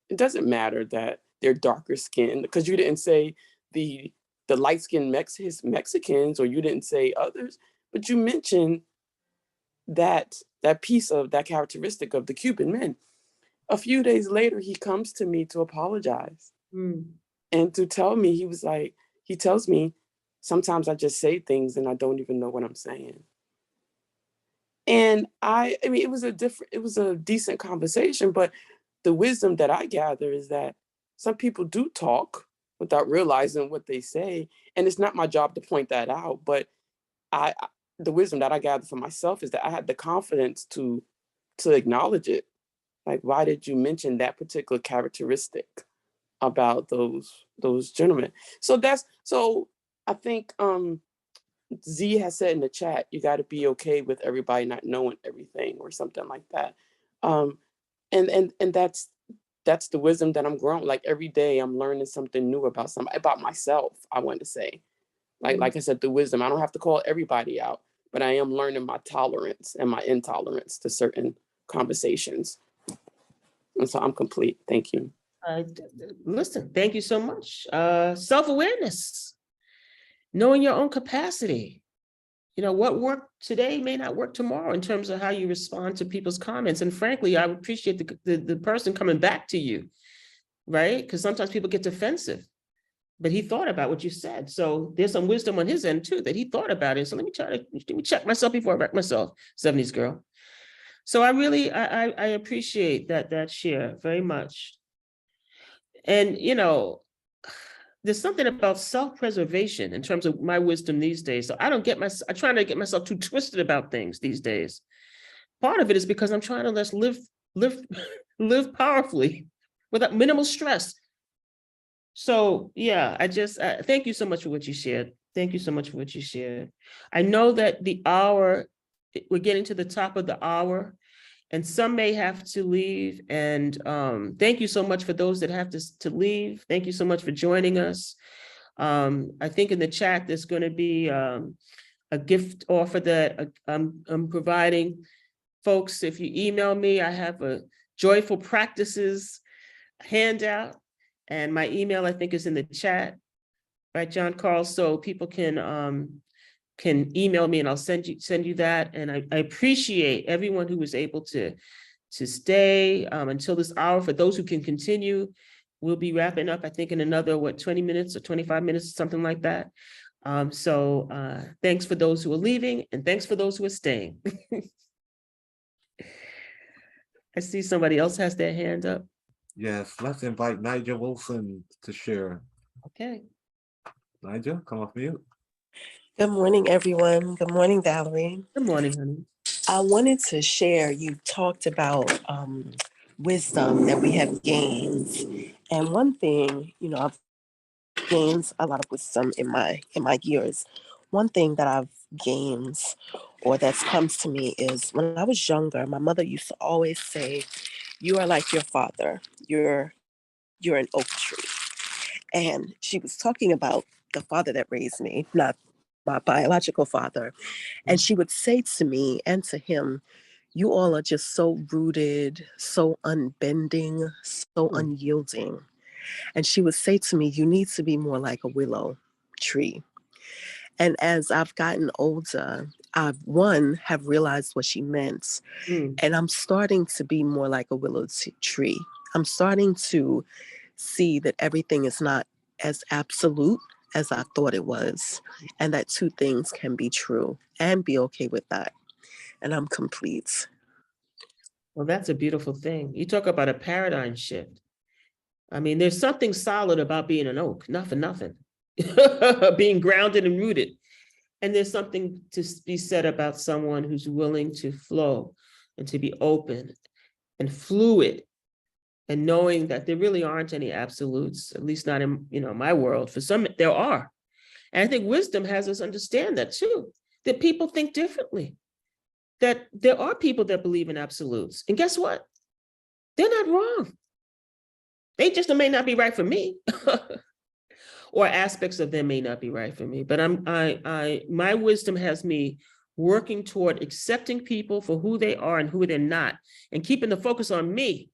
It doesn't matter that they're darker skinned, because you didn't say the light-skinned Mexicans, or you didn't say others, but you mentioned that piece of that characteristic of the Cuban men. A few days later, he comes to me to apologize and to tell me, he tells me, sometimes I just say things and I don't even know what I'm saying. And I mean, it was a decent conversation, but the wisdom that I gather is that some people do talk without realizing what they say. And it's not my job to point that out, but the wisdom that I gather for myself is that I had the confidence to acknowledge it. Like, why did you mention that particular characteristic about those gentlemen? So I think Z has said in the chat, you got to be okay with everybody not knowing everything, or something like that. And that's the wisdom that I'm growing. Like, every day I'm learning something new about myself. I want to say, like I said, the wisdom. I don't have to call everybody out, but I am learning my tolerance and my intolerance to certain conversations. And so I'm complete. Thank you. Listen, thank you so much. Self-awareness, knowing your own capacity. What worked today may not work tomorrow in terms of how you respond to people's comments. And frankly, I appreciate the person coming back to you, right? Because sometimes people get defensive, but he thought about what you said. So there's some wisdom on his end too, that he thought about it. So let me check myself before I wreck myself, 70s girl. So I appreciate that share very much. And, there's something about self-preservation in terms of my wisdom these days. So I try to get myself too twisted about things these days. Part of it is because I'm trying to just live powerfully without minimal stress. So yeah, I just thank you so much for what you shared. Thank you so much for what you shared. I know that we're getting to the top of the hour, and some may have to leave. And thank you so much for those that have to leave. Thank you so much for joining us. I think in the chat, there's going to be a gift offer that I'm providing. Folks, if you email me, I have a Joyful Practices handout, and my email, I think, is in the chat, right, John Carl? So people can email me and I'll send you that. And I appreciate everyone who was able to stay until this hour. For those who can continue, we'll be wrapping up, I think, in another, 20 minutes or 25 minutes, something like that. So thanks for those who are leaving, and thanks for those who are staying. I see somebody else has their hand up. Yes, let's invite Nigel Wilson to share. Okay. Nigel, come off mute. Good morning, everyone. Good morning, Valerie. Good morning, honey. I wanted to share, you talked about wisdom that we have gained. And one thing, I've gained a lot of wisdom in my years. One thing that I've gained or that's come to me is when I was younger, my mother used to always say, "You are like your father. You're an oak tree." And she was talking about the father that raised me, not my biological father. And she would say to me and to him, "You all are just so rooted, so unbending, so unyielding." And she would say to me, "You need to be more like a willow tree." And as I've gotten older, have realized what she meant. And I'm starting to be more like a willow tree. I'm starting to see that everything is not as absolute as I thought it was, and that two things can be true and be okay with that. And I'm complete. Well, that's a beautiful thing. You talk about a paradigm shift. I mean, there's something solid about being an oak, not for nothing. Being grounded and rooted. And there's something to be said about someone who's willing to flow and to be open and fluid, and knowing that there really aren't any absolutes, at least not in my world. For some, there are. And I think wisdom has us understand that too, that people think differently, that there are people that believe in absolutes. And guess what? They're not wrong. They just may not be right for me. Or aspects of them may not be right for me. But my wisdom has me working toward accepting people for who they are and who they're not, and keeping the focus on me.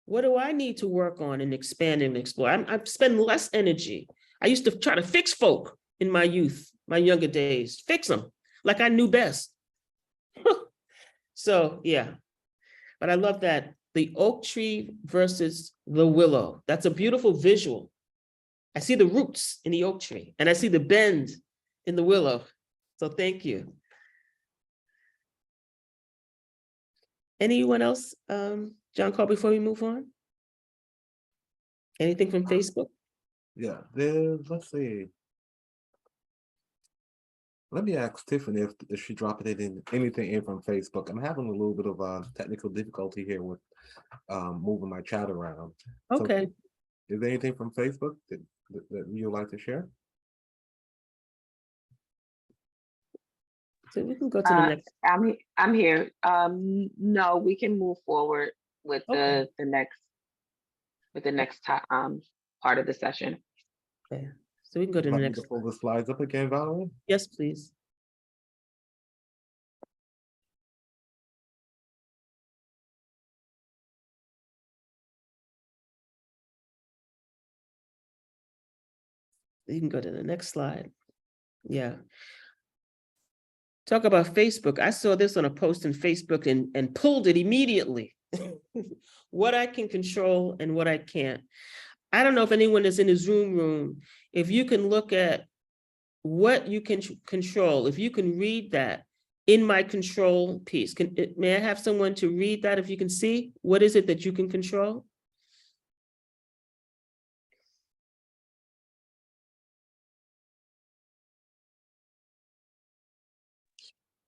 What do I need to work on and expand and explore? I spend less energy. I used to try to fix folk in my youth, my younger days, fix them like I knew best. So yeah, but I love that. The oak tree versus the willow. That's a beautiful visual. I see the roots in the oak tree and I see the bend in the willow. So thank you. Anyone else, John Call, before we move on? Anything from Facebook? Yeah, let's see. Let me ask Tiffany if she dropped anything in from Facebook. I'm having a little bit of technical difficulty here with moving my chat around. Okay. So, is there anything from Facebook that you'd like to share? So we can go to the next. I'm here. No, we can move forward with the next part of the session. Okay. So we can go to the next. Pull the slides up again, Valerie? Yes, please. You can go to the next slide. Yeah. Talk about Facebook. I saw this on a post on Facebook and pulled it immediately. What I can control and what I can't. I don't know if anyone is in the Zoom room, if you can look at what you can control, if you can read that in my control piece. May I have someone to read that if you can see? What is it that you can control?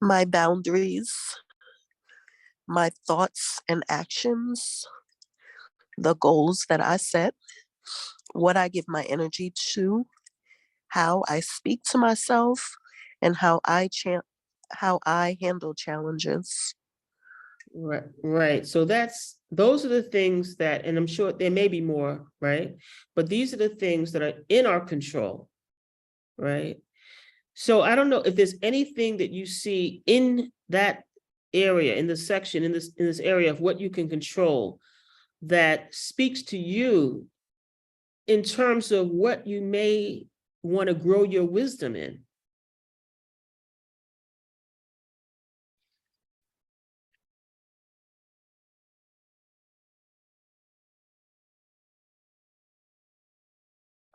My boundaries, my thoughts and actions, the goals that I set, what I give my energy to, how I speak to myself, and how I handle challenges. Right. So those are the things that, and I'm sure there may be more, right? But these are the things that are in our control, right? So I don't know if there's anything that you see in that area, in this section, in this area of what you can control that speaks to you in terms of what you may want to grow your wisdom in.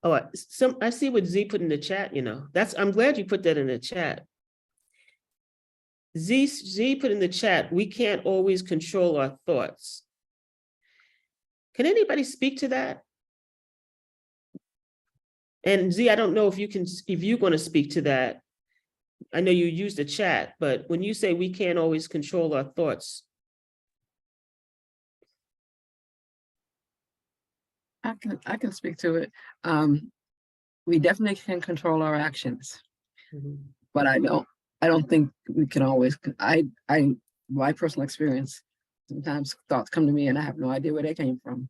Oh, I see what Z put in the chat, you know. I'm glad you put that in the chat. Z put in the chat, we can't always control our thoughts. Can anybody speak to that? And Z, I don't know if you're going to speak to that. I know you use the chat, but when you say we can't always control our thoughts. I can speak to it. We definitely can control our actions, but I don't think we can always. My personal experience, sometimes thoughts come to me and I have no idea where they came from.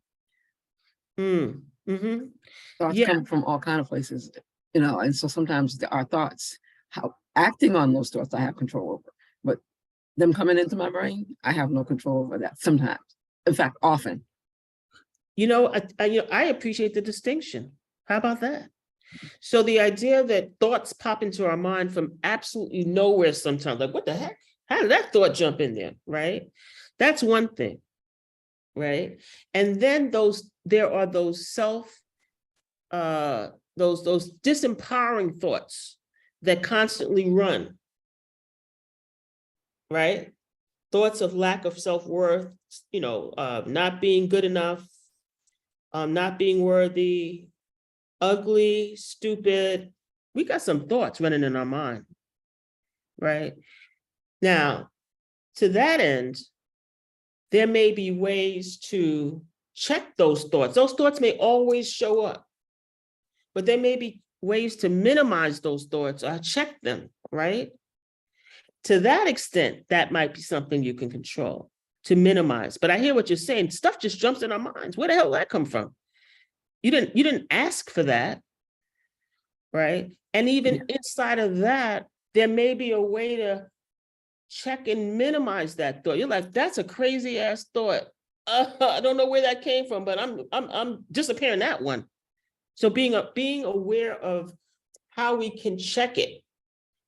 Thoughts come from all kinds of places, you know, and so sometimes our thoughts, how acting on those thoughts, I have control over, but them coming into my brain, I have no control over that sometimes. In fact, often. You know, I appreciate the distinction. How about that? So the idea that thoughts pop into our mind from absolutely nowhere sometimes, like what the heck? How did that thought jump in there, right? That's one thing, right? And then there are those those disempowering thoughts that constantly run, right? Thoughts of lack of self-worth, you know, not being good enough, not being worthy, ugly, stupid. We got some thoughts running in our mind, right? Now, to that end, there may be ways to check those thoughts. Those thoughts may always show up, but there may be ways to minimize those thoughts or check them, right? To that extent, that might be something you can control, to minimize. But I hear what you're saying. Stuff just jumps in our minds. Where the hell did that come from? You didn't ask for that, right? And even inside of that, there may be a way to check and minimize that thought. You're like, that's a crazy ass thought. I don't know where that came from, but I'm disappearing that one. So being aware of how we can check it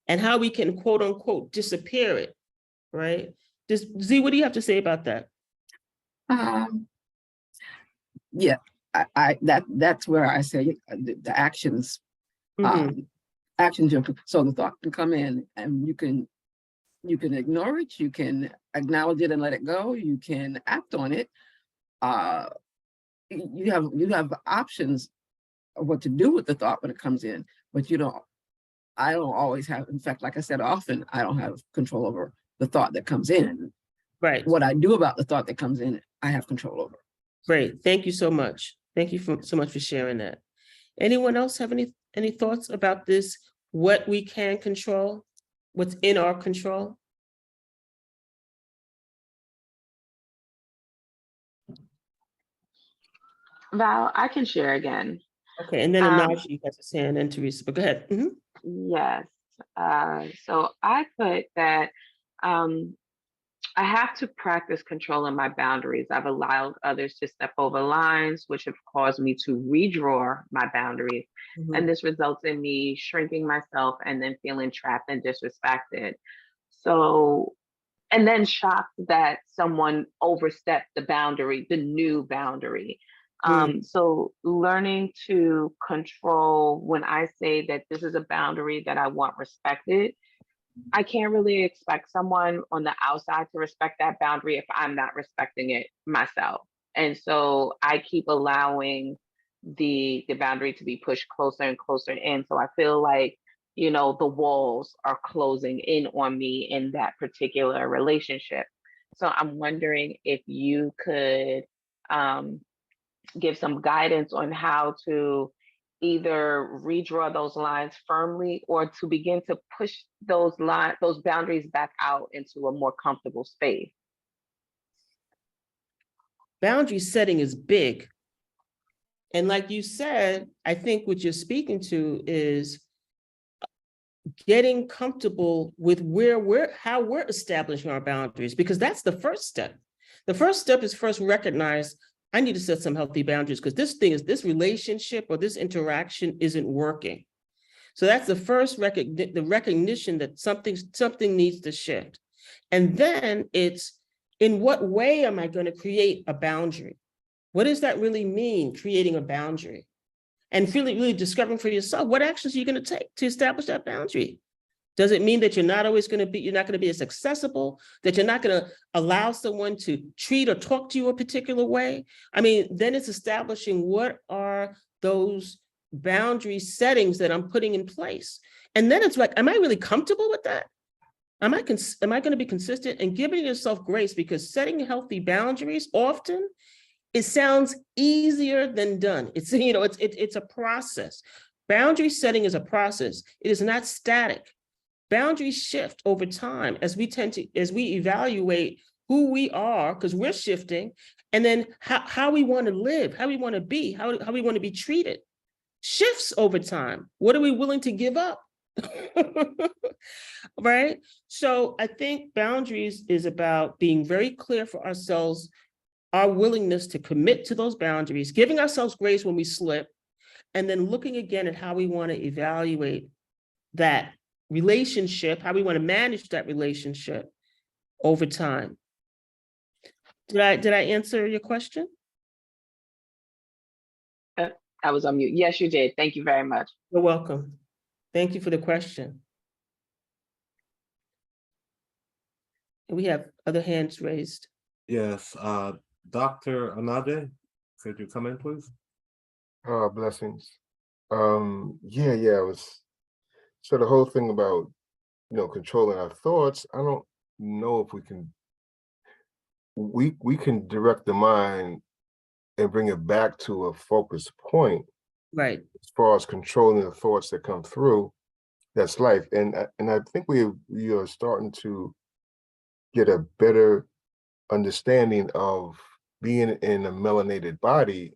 and how we can quote unquote disappear it, right? Z, what do you have to say about that? Yeah, that's where I say the actions, actions. So the thought can come in, and you can ignore it, you can acknowledge it and let it go, you can act on it. You have options of what to do with the thought when it comes in, but I don't always have. In fact, like I said, often I don't have control over the thought that comes in. Right. What I do about the thought that comes in, I have control over. Great. Thank you so much. Thank you so much for sharing that. Anyone else have any thoughts about this? What we can control? What's in our control? Val, I can share again. Okay, and then Anaji has his hand, and Teresa, but go ahead. Yes. So I put that I have to practice controlling my boundaries. I've allowed others to step over lines, which have caused me to redraw my boundaries. And this results in me shrinking myself and then feeling trapped and disrespected. So, and then shocked that someone overstepped the boundary, the new boundary. So learning to control when I say that this is a boundary that I want respected, I can't really expect someone on the outside to respect that boundary if I'm not respecting it myself. And so I keep allowing the boundary to be pushed closer and closer in. So I feel like, you know, the walls are closing in on me in that particular relationship. So I'm wondering if you could give some guidance on how to either redraw those lines firmly or to begin to push those boundaries back out into a more comfortable space. Boundary setting is big. And like you said, I think what you're speaking to is getting comfortable with how we're establishing our boundaries, because that's the first step. The first step is first recognize I need to set some healthy boundaries because this relationship or this interaction isn't working. So that's the first the recognition that something needs to shift. And then it's, in what way am I going to create a boundary? What does that really mean, creating a boundary? and really discovering for yourself, what actions are you going to take to establish that boundary? Does it mean that you're not going to be as accessible, that you're not going to allow someone to treat or talk to you a particular way? I mean, then it's establishing what are those boundary settings that I'm putting in place. And then it's like, am I really comfortable with that? Am I going to be consistent and giving yourself grace? Because setting healthy boundaries often, it sounds easier than done. It's, you know, it's a process. Boundary setting is a process. It is not static. Boundaries shift over time as we evaluate who we are, because we're shifting, and then how we want to live, how we want to be, how we want to be treated shifts over time. What are we willing to give up? Right? So I think boundaries is about being very clear for ourselves, our willingness to commit to those boundaries, giving ourselves grace when we slip, and then looking again at how we want to evaluate that relationship, how we want to manage that relationship over time. Did I answer your question? I was on mute. Yes, you did. Thank you very much. You're welcome. Thank you for the question. We have other hands raised. Yes, Dr. Anade, could you come in, please? Blessings. Yeah, it was. So the whole thing about, controlling our thoughts, I don't know if we can direct the mind and bring it back to a focus point. Right. As far as controlling the thoughts that come through, that's life. And I think we are starting to get a better understanding of being in a melanated body.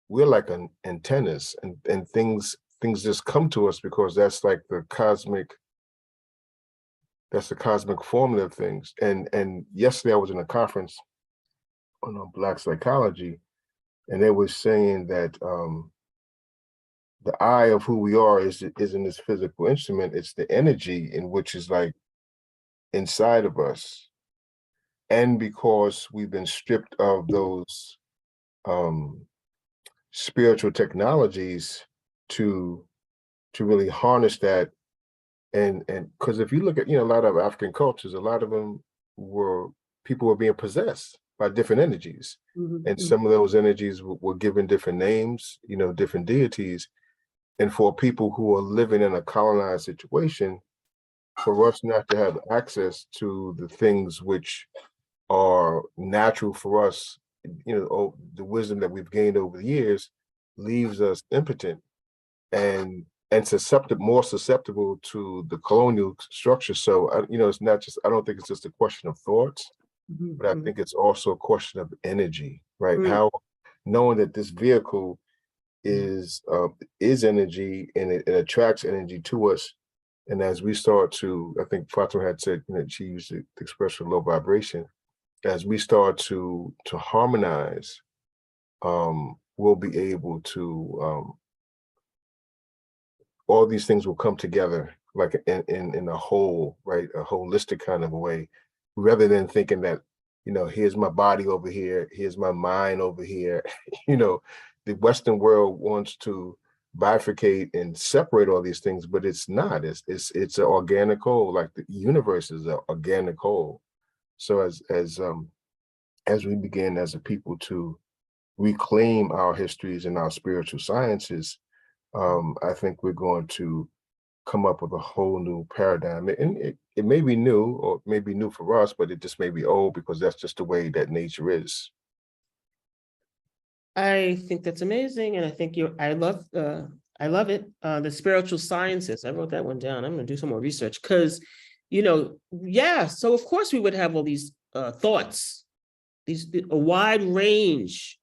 We're like an antennas, and things just come to us because that's like the cosmic formula of things. And yesterday I was in a conference on Black psychology, and they were saying that the eye of who we are isn't this physical instrument, it's the energy in which is like inside of us. And because we've been stripped of those spiritual technologies to really harness that, and because if you look at a lot of African cultures, a lot of them people were being possessed by different energies, and some of those energies were given different names, different deities. And for people who are living in a colonized situation, for us not to have access to the things which are natural for us, the wisdom that we've gained over the years leaves us impotent and more susceptible to the colonial structure. So it's not just, I don't think it's just a question of thoughts, but I think it's also a question of energy, right? How knowing that this vehicle is energy, and it attracts energy to us. And as we start to, I think Fatima had said, she used the expression low vibration. As we start to harmonize, we'll be able to, all these things will come together like in a whole, right? A holistic kind of a way, rather than thinking that, here's my body over here, here's my mind over here. The Western world wants to bifurcate and separate all these things, but it's not. It's an organic whole, like the universe is an organic whole. So as we begin as a people to reclaim our histories and our spiritual sciences, I think we're going to come up with a whole new paradigm. And it may be new, or it may be new for us, but it just may be old because that's just the way that nature is. I think that's amazing. And I think I love it. The spiritual sciences. I wrote that one down. I'm going to do some more research because, so of course we would have all these thoughts, a wide range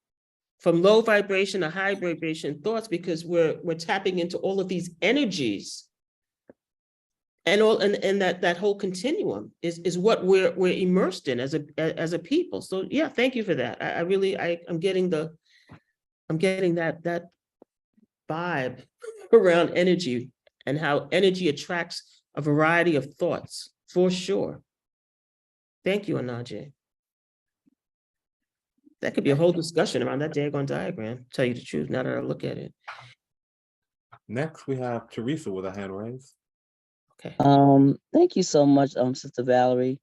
from low vibration to high vibration thoughts, because we're tapping into all of these energies, and that whole continuum is what we're immersed in as a people. So yeah, thank you for that. I'm getting that vibe around energy and how energy attracts a variety of thoughts, for sure. Thank you, Anaje. That could be a whole discussion around that daggone diagram, tell you the truth, now that I look at it. Next, we have Teresa with a hand raised. Okay. Thank you so much, Sister Valerie,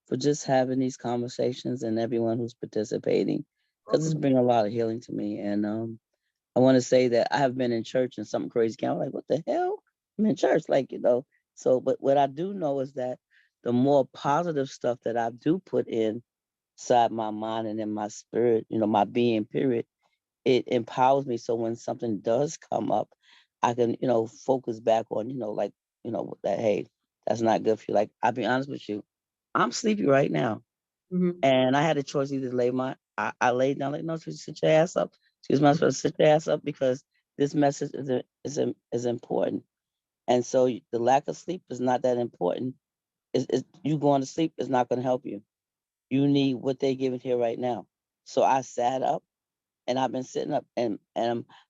for just having these conversations and everyone who's participating, because it's bringing a lot of healing to me. And I want to say that I have been in church and something crazy came. I'm like, what the hell? I'm in church, like, you know. So, but what I do know is that the more positive stuff that I do put inside my mind and in my spirit, you know, my being, period, it empowers me. So when something does come up, I can, you know, focus back on, you know, like, you know, that, hey, that's not good for you. Like, I'll be honest with you, I'm sleepy right now. And I had a choice either to I laid down, like, no, sit your ass up. Excuse my supposed to sit your ass up because this message is important. And so the lack of sleep is not that important. Is you going to sleep is not going to help you. You need what they're giving here right now. So I sat up and I've been sitting up and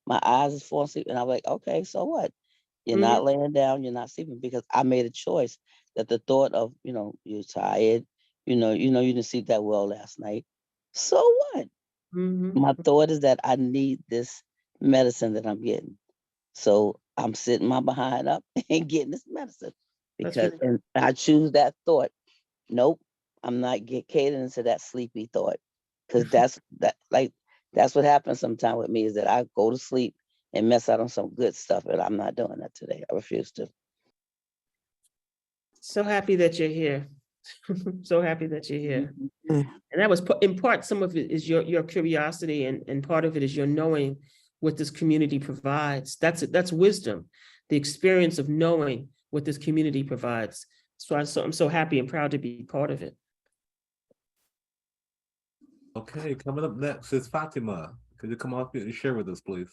my eyes is falling asleep. And I'm like, okay, so what? You're not laying down, you're not sleeping, because I made a choice that the thought of, you know, you're tired, you didn't sleep that well last night. So what? My thought is that I need this medicine that I'm getting. So I'm sitting my behind up and getting this medicine because and I choose that thought. Nope, I'm not catering to that sleepy thought, because that's what happens sometimes with me, is that I go to sleep and mess out on some good stuff, and I'm not doing that today. I refuse to. So happy that you're here. So happy that you're here. And that was in part, some of it is your curiosity, and part of it is your knowing what this community provides. That's wisdom, the experience of knowing what this community provides. So I'm so happy and proud to be part of it. Okay, coming up next is Fatima. Could you come up here and share with us, please?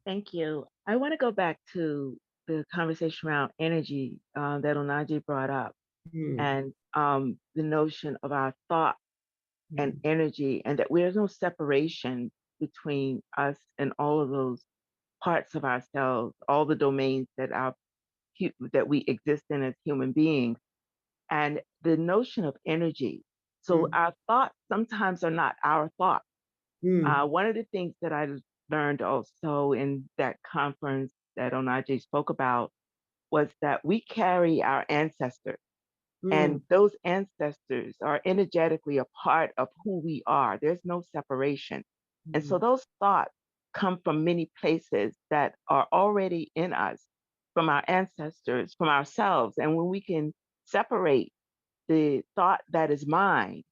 Thank you. I want to go back to the conversation around energy that Onaji brought up, and the notion of our thought and energy, and that there's no separation between us and all of those parts of ourselves, all the domains that we exist in as human beings, and the notion of energy. So our thoughts sometimes are not our thoughts. One of the things that I learned also in that conference that Onaje spoke about was that we carry our ancestors, and those ancestors are energetically a part of who we are. There's no separation. And so those thoughts come from many places that are already in us, from our ancestors, from ourselves. And when we can separate the thought that is mine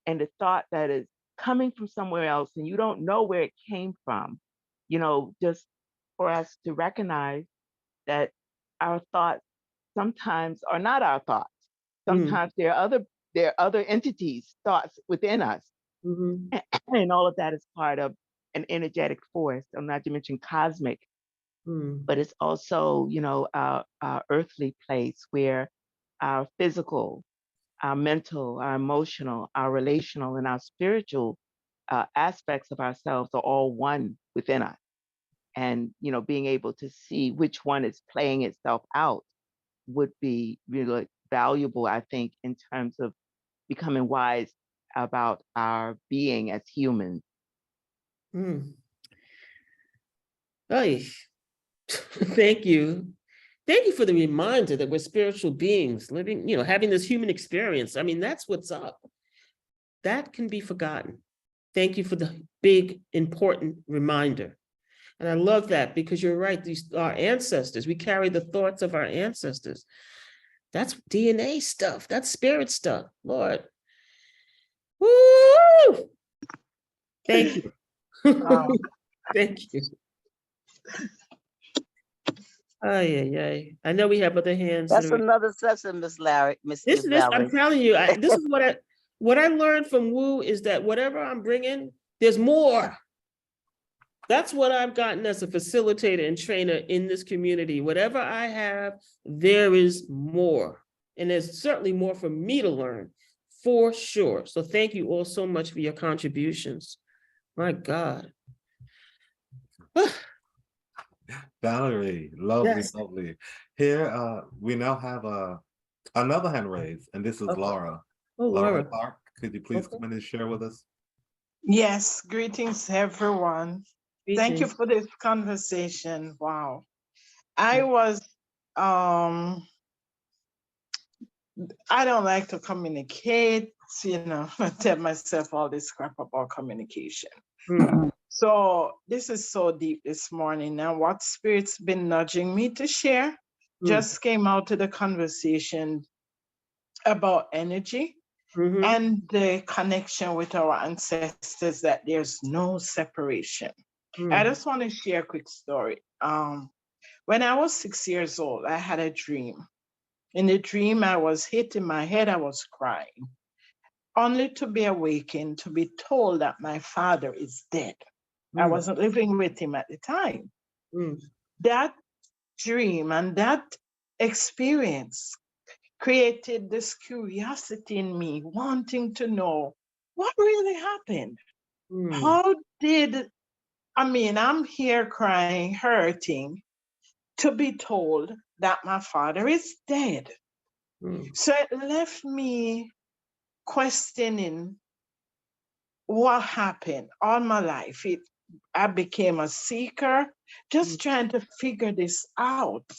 and the thought that is coming from somewhere else, and you don't know where it came from, just for us to recognize that our thoughts sometimes are not our thoughts. Sometimes there are other entities, thoughts within us. And all of that is part of an energetic force. I'm not to mention cosmic, but it's also, our earthly place where our physical, our mental, our emotional, our relational, and our spiritual aspects of ourselves are all one within us. And, being able to see which one is playing itself out would be really valuable, I think, in terms of becoming wise about our being as humans. Oy. Thank you. Thank you for the reminder that we're spiritual beings living, having this human experience. I mean, that's what's up. That can be forgotten. Thank you for the big, important reminder. And I love that, because you're right. These are our ancestors. We carry the thoughts of our ancestors. That's DNA stuff. That's spirit stuff. Lord. Woo! Thank you. Thank you. Ay. I know we have other hands. That's another session, Miss Larry. Miss This, Valerie. I'm telling you, this is what I learned from Wu, is that whatever I'm bringing, there's more. That's what I've gotten as a facilitator and trainer in this community. Whatever I have, there is more. And there's certainly more for me to learn, for sure. So thank you all so much for your contributions. My God. Valerie, lovely, Yes. lovely. Here, we now have another hand raised, and this is Laura. Oh, Laura. Clark, could you please come in and share with us? Yes, greetings everyone. Thank you Greetings. for this conversation. Wow. I was, I don't like to communicate, I tell myself all this crap about communication. So this is so deep this morning. Now, what Spirit's been nudging me to share just came out of the conversation about energy and the connection with our ancestors, that there's no separation. I just want to share a quick story. When I was 6 years old, I had a dream. In the dream, I was hitting my head, I was crying, only to be awakened, to be told that my father is dead. I wasn't living with him at the time. That dream and that experience created this curiosity in me, wanting to know what really happened. How did, I'm here crying, hurting, to be told that my father is dead. So it left me questioning what happened all my life. I became a seeker, just trying to figure this out.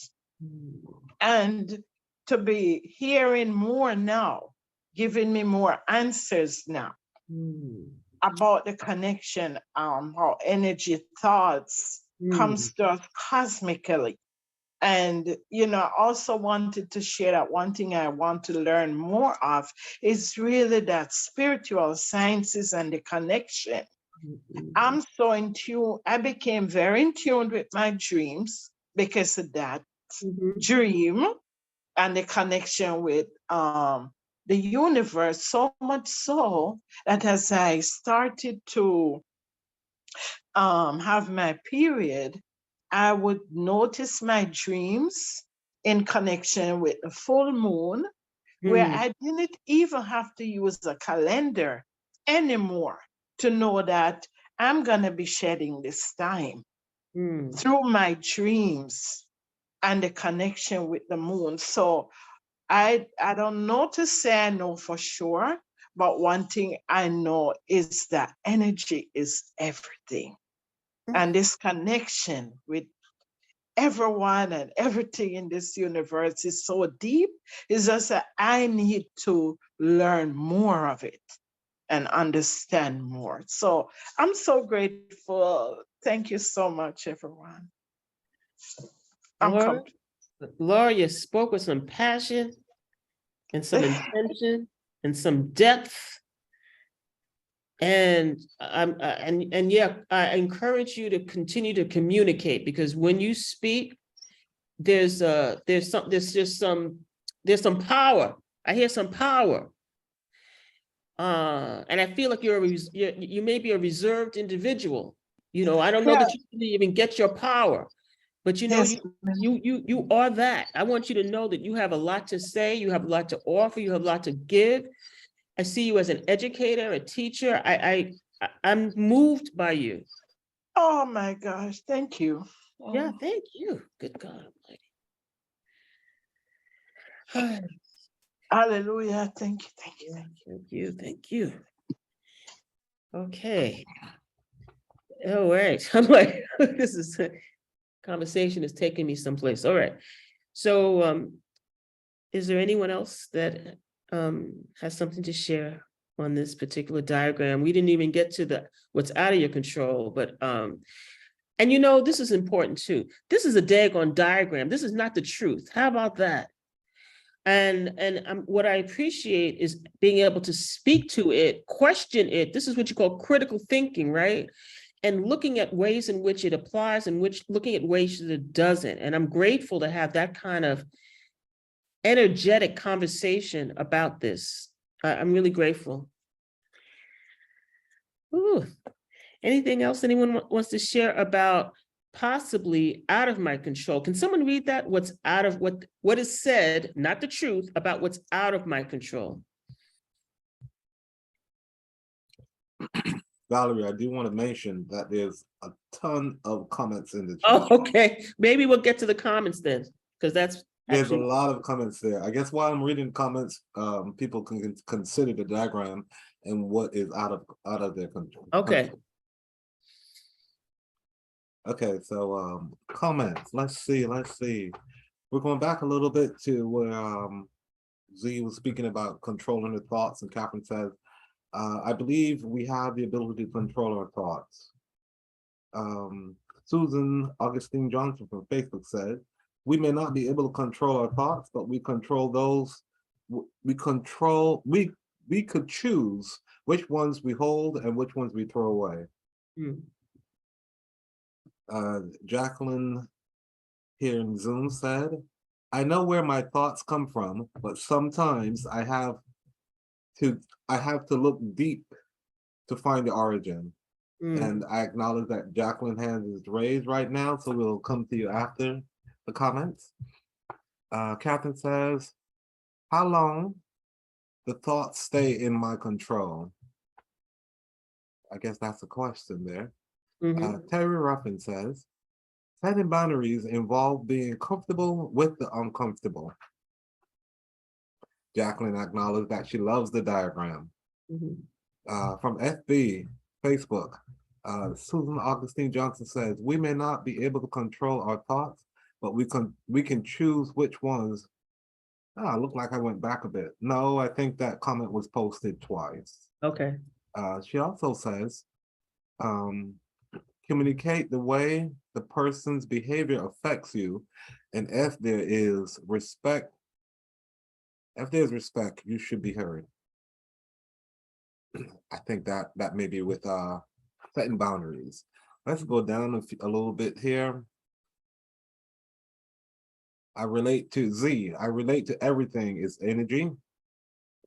And to be hearing more now, giving me more answers now about the connection, how energy thoughts comes to us cosmically. And, I also wanted to share that one thing I want to learn more of is really that spiritual sciences and the connection. I'm so in tune. I became very in tune with my dreams because of that dream and the connection with the universe, so much so that as I started to have my period, I would notice my dreams in connection with the full moon, where I didn't even have to use a calendar anymore to know that I'm going to be shedding this time through my dreams and the connection with the moon. So I don't know to say I know for sure, but one thing I know is that energy is everything. And this connection with everyone and everything in this universe is so deep. It's just that I need to learn more of it and understand more. So I'm so grateful. Thank you so much, everyone. Laura, you spoke with some passion and some intention and some depth. And I encourage you to continue to communicate, because when you speak, there's some power. I hear some power. And I feel like you may be a reserved individual. I don't know that you can even get your power, but you are that. I want you to know that you have a lot to say, you have a lot to offer, you have a lot to give. I see you as an educator, a teacher. I'm moved by you. Oh my gosh, thank you. Yeah, thank you. Good God Almighty. Hallelujah. Thank Thank you. Okay. All right. I'm like, conversation is taking me someplace. All right. So is there anyone else that has something to share on this particular diagram? We didn't even get to what's out of your control, but and this is important too. This is a daggone diagram. This is not the truth. How about that? And what I appreciate is being able to speak to it, question it. This is what you call critical thinking, right? And looking at ways in which it applies and looking at ways that it doesn't. And I'm grateful to have that kind of energetic conversation about this. I'm really grateful. Ooh. Anything else anyone wants to share about possibly out of my control? Can someone read that? What's out of what is said, not the truth, about what's out of my control? Valerie, I do want to mention that there's a ton of comments in the chat. Oh, okay. Maybe we'll get to the comments then, because There's a lot of comments there. I guess while I'm reading comments, people can consider the diagram and what is out of their control. Okay. Okay, so comments. Let's see. We're going back a little bit to where Z was speaking about controlling the thoughts, and Catherine says, I believe we have the ability to control our thoughts. Susan Augustine Johnson from Facebook said, we may not be able to control our thoughts, but we control those, we could choose which ones we hold and which ones we throw away. Jacqueline here in Zoom said, I know where my thoughts come from, but sometimes I have to look deep to find the origin. And I acknowledge that Jacqueline hand is raised right now, so we'll come to you after the comments. Catherine says, how long the thoughts stay in my control? I guess that's a question there. Terry Ruffin says, setting boundaries involve being comfortable with the uncomfortable. Jacqueline acknowledged that she loves the diagram. From FB, Facebook, Susan Augustine Johnson says, we may not be able to control our thoughts, but we can choose which ones. Look like I went back a bit. No, I think that comment was posted twice. Okay. She also says, communicate the way the person's behavior affects you, and if there is respect, you should be heard. I think that may be with setting boundaries. Let's go down a little bit here. I relate to Z. I relate to everything is energy.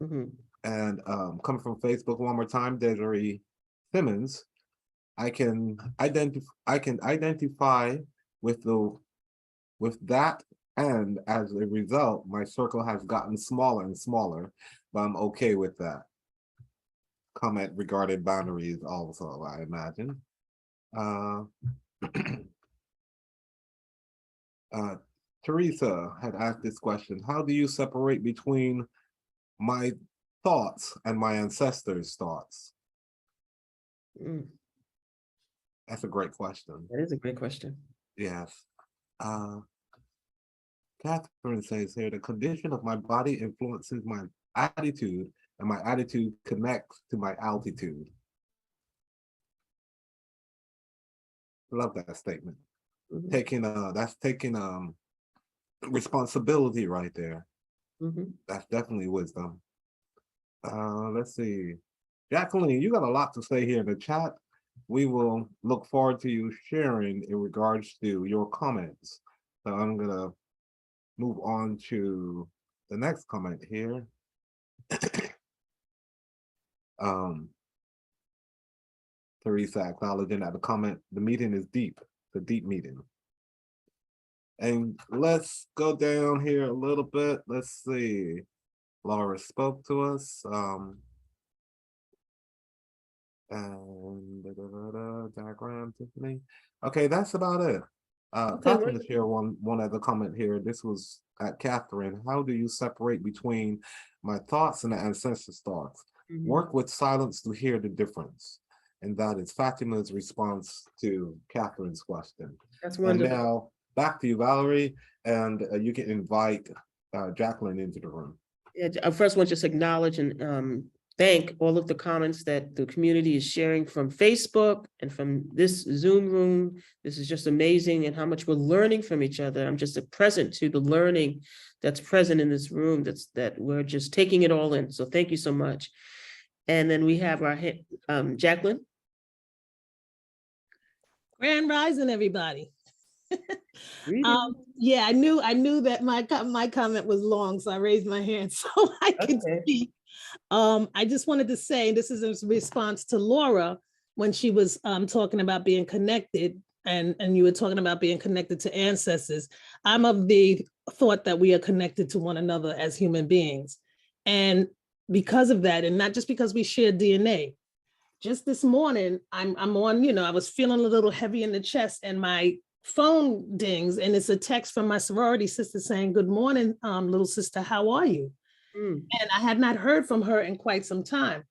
And coming from Facebook one more time, Desiree Simmons, I can identify with that, and as a result, my circle has gotten smaller and smaller, but I'm okay with that. Comment regarding boundaries also, I imagine. Teresa had asked this question, how do you separate between my thoughts and my ancestors' thoughts? That's a great question. That is a great question. Yes. Catherine says here, the condition of my body influences my attitude, and my attitude connects to my altitude. Love that statement. That's taking responsibility right there. That's definitely wisdom. Let's see. Jacqueline, you got a lot to say here in the chat. We will look forward to you sharing in regards to your comments. So I'm gonna move on to the next comment here. Teresa acknowledging that the meeting is deep, the deep meeting. And let's go down here a little bit. Let's see. Laura spoke to us. And diagram, Tiffany. Okay, that's about it. Catherine will share one other comment here. This was at Catherine. How do you separate between my thoughts and the ancestors' thoughts? Work with silence to hear the difference. And that is Fatima's response to Catherine's question. That's wonderful. And now back to you, Valerie, and you can invite Jacqueline into the room. Yeah, I first want to just acknowledge and thank all of the comments that the community is sharing from Facebook and from this Zoom room. This is just amazing, and how much we're learning from each other. I'm just a present to the learning that's present in this room, that we're just taking it all in. So thank you so much. And then we have our Jacqueline. Grand Rising, everybody. Yeah, I knew that my comment was long, so I raised my hand so I could speak. I just wanted to say, this is in response to Laura when she was talking about being connected, and you were talking about being connected to ancestors. I'm of the thought that we are connected to one another as human beings. And because of that, and not just because we share DNA, just this morning, I'm on, I was feeling a little heavy in the chest, and my phone dings, and it's a text from my sorority sister saying, good morning, little sister, how are you? And I had not heard from her in quite some time.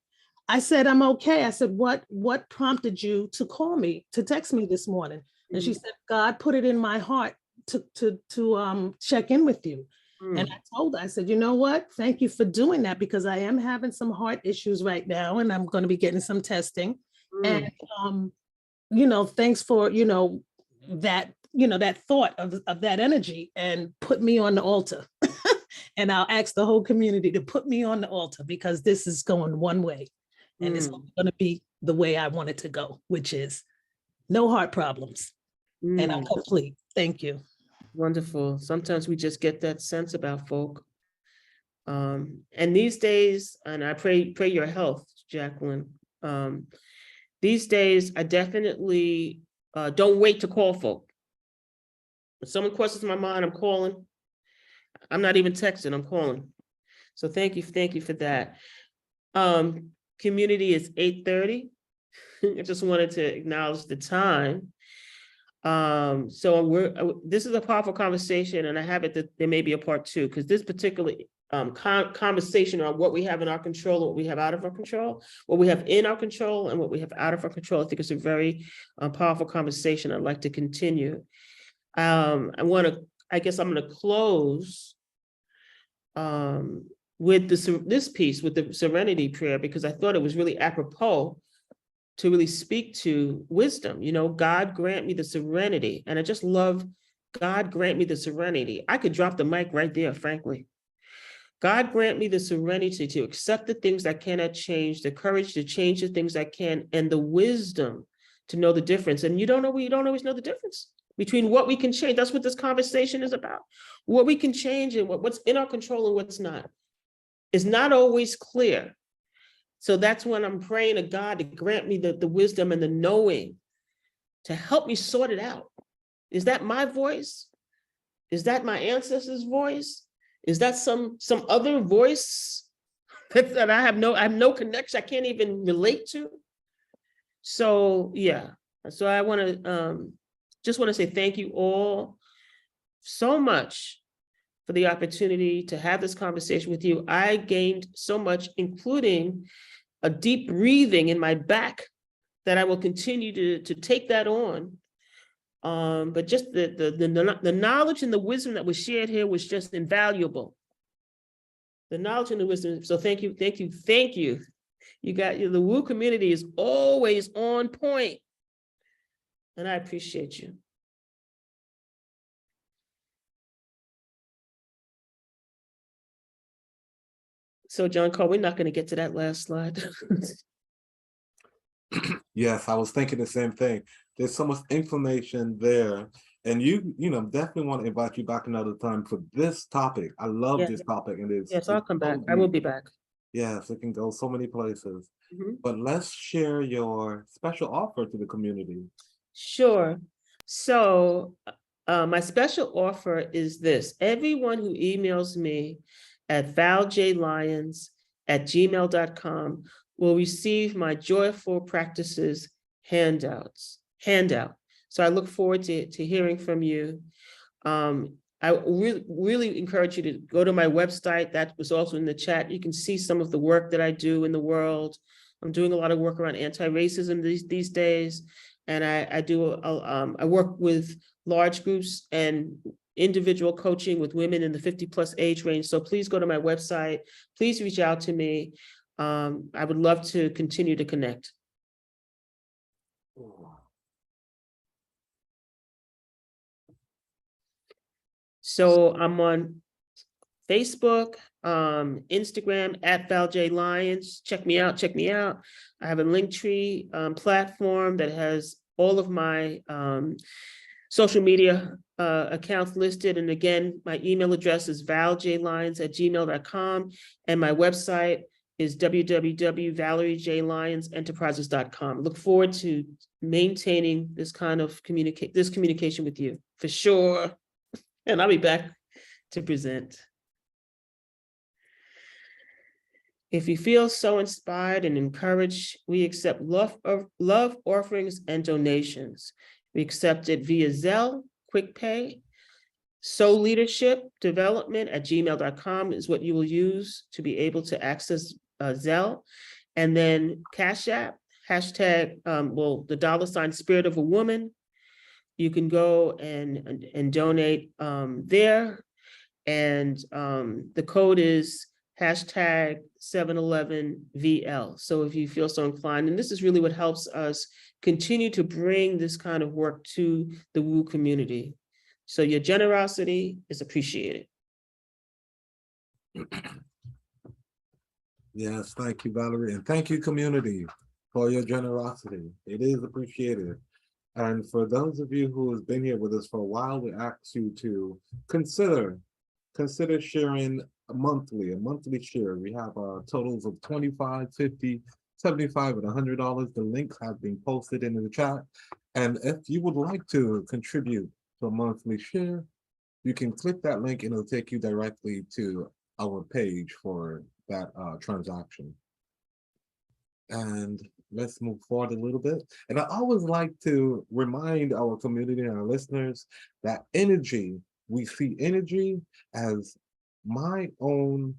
I said, I'm okay. I said, what prompted you to call me, to text me this morning? And she said, God put it in my heart to check in with you. And I told her, I said, you know what? Thank you for doing that, because I am having some heart issues right now, and I'm going to be getting some testing. And, you know, thanks for, that thought of that energy, and put me on the altar. And I'll ask the whole community to put me on the altar, because this is going one way, and it's going to be the way I want it to go, which is no heart problems. And I'm complete. Thank you. Wonderful. Sometimes we just get that sense about folk. And these days, and I pray your health, Jacqueline. These days, I definitely don't wait to call folk. If someone crosses my mind, I'm calling. I'm not even texting, I'm calling. So thank you for that. Community is 8:30. I just wanted to acknowledge the time. So this is a powerful conversation, and I have it that there may be a part 2, because this particular conversation on what we have in our control, what we have out of our control, what we have in our control, and what we have out of our control. I think it's a very powerful conversation I'd like to continue. I guess I'm going to close with this piece, with the serenity prayer, because I thought it was really apropos to really speak to wisdom. God grant me the serenity. And I just love, God grant me the serenity. I could drop the mic right there, frankly. God grant me the serenity to accept the things I cannot change, the courage to change the things I can, and the wisdom to know the difference. And you don't always know the difference between what we can change. That's what this conversation is about. What we can change and what's in our control and what's not. It's not always clear. So that's when I'm praying to God to grant me the wisdom and the knowing to help me sort it out. Is that my voice? Is that my ancestors' voice? Is that some other voice that I have no connection, I can't even relate to? So yeah, so I want to just want to say thank you all so much for the opportunity to have this conversation with you. I gained so much, including a deep breathing in my back, that I will continue to take that on. But just the knowledge and the wisdom that was shared here was just invaluable. The knowledge and the wisdom. So thank you. The Woo community is always on point, and I appreciate you. So John Cole, we're not going to get to that last slide. Yes, I was thinking the same thing. There's so much information there. And you definitely want to invite you back another time for this topic. I love this topic. And yes, I'll come back. I will be back. Yes, it can go so many places. But let's share your special offer to the community. Sure. So my special offer is this. Everyone who emails me at valjlyons@gmail.com will receive my Joyful Practices handout. So I look forward to hearing from you. I really encourage you to go to my website. That was also in the chat. You can see some of the work that I do in the world. I'm doing a lot of work around anti-racism these days. And I work with large groups and individual coaching with women in the 50+ age range. So please go to my website. Please reach out to me. I would love to continue to connect. So I'm on Facebook, Instagram at @ValJLyons. Check me out. I have a Linktree platform that has all of my social media accounts listed. And again, my email address is valjlyons@gmail.com. And my website is www.valeriejlyonsenterprises.com. Look forward to maintaining this kind of communication with you for sure. And I'll be back to present. If you feel so inspired and encouraged, we accept love offerings and donations. We accept it via Zelle, QuickPay. Soul Leadership Development @gmail.com is what you will use to be able to access Zelle. And then Cash App, hashtag, the $ Spirit of a Woman. you can go and donate there. And the code is hashtag 711VL. So if you feel so inclined, and this is really what helps us continue to bring this kind of work to the WU community. So your generosity is appreciated. Yes, thank you, Valerie, and thank you, community, for your generosity. It is appreciated. And for those of you who have been here with us for a while, we ask you to consider sharing a monthly share. We have totals of $25, $50, $75, and $100. The links have been posted in the chat. And if you would like to contribute to a monthly share, you can click that link and it'll take you directly to our page for that transaction. And let's move forward a little bit. And I always like to remind our community and our listeners that energy, we see energy as my own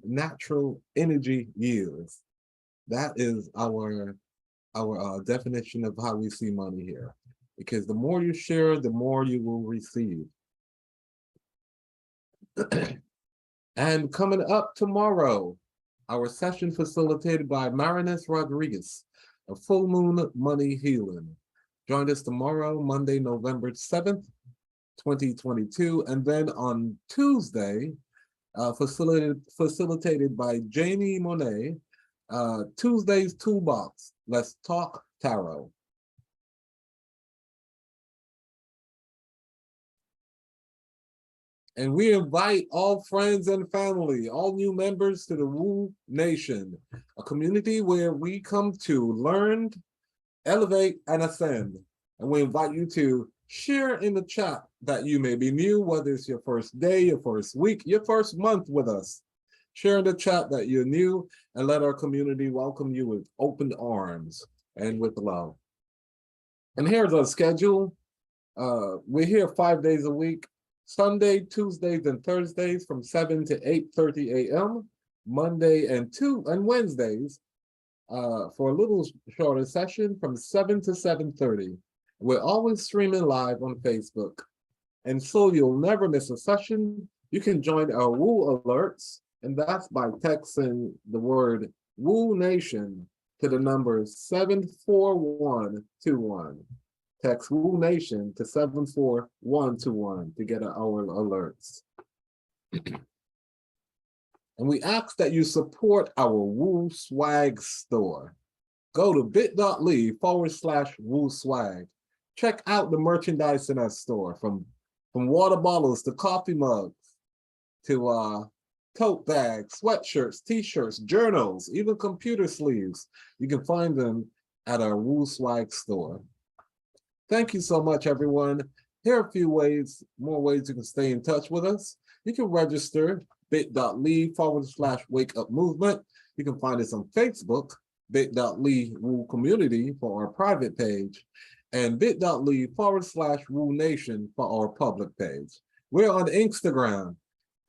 natural energy yields. That is our definition of how we see money here. Because the more you share, the more you will receive. And coming up tomorrow, our session facilitated by Marinus Rodriguez, a full moon money healing. Join us tomorrow, Monday, November 7th, 2022. And then on Tuesday, facilitated by Janie Monet, Tuesday's Toolbox, Let's Talk Tarot. And we invite all friends and family, all new members to the WU Nation, a community where we come to learn, elevate, and ascend. And we invite you to share in the chat that you may be new, whether it's your first day, your first week, your first month with us. Share in the chat that you're new and let our community welcome you with open arms and with love. And here's our schedule. We're here 5 days a week. Sunday, Tuesdays, and Thursdays from 7 to 8:30 a.m. Monday and Wednesdays for a little shorter session from 7 to 7:30. We're always streaming live on Facebook. And so you'll never miss a session. You can join our WU alerts, and that's by texting the word WU Nation to the number 74121. Text WU Nation to 74121 to get our alerts. And we ask that you support our WU Swag store. Go to bit.ly/WU Swag. Check out the merchandise in our store, from water bottles to coffee mugs to tote bags, sweatshirts, t-shirts, journals, even computer sleeves. You can find them at our WU Swag store. Thank you so much, everyone. Here are a few more ways you can stay in touch with us. You can register bit.ly/Wake Up Movement. You can find us on Facebook, bit.ly WU Community for our private page, and bit.ly/WU Nation for our public page. We're on Instagram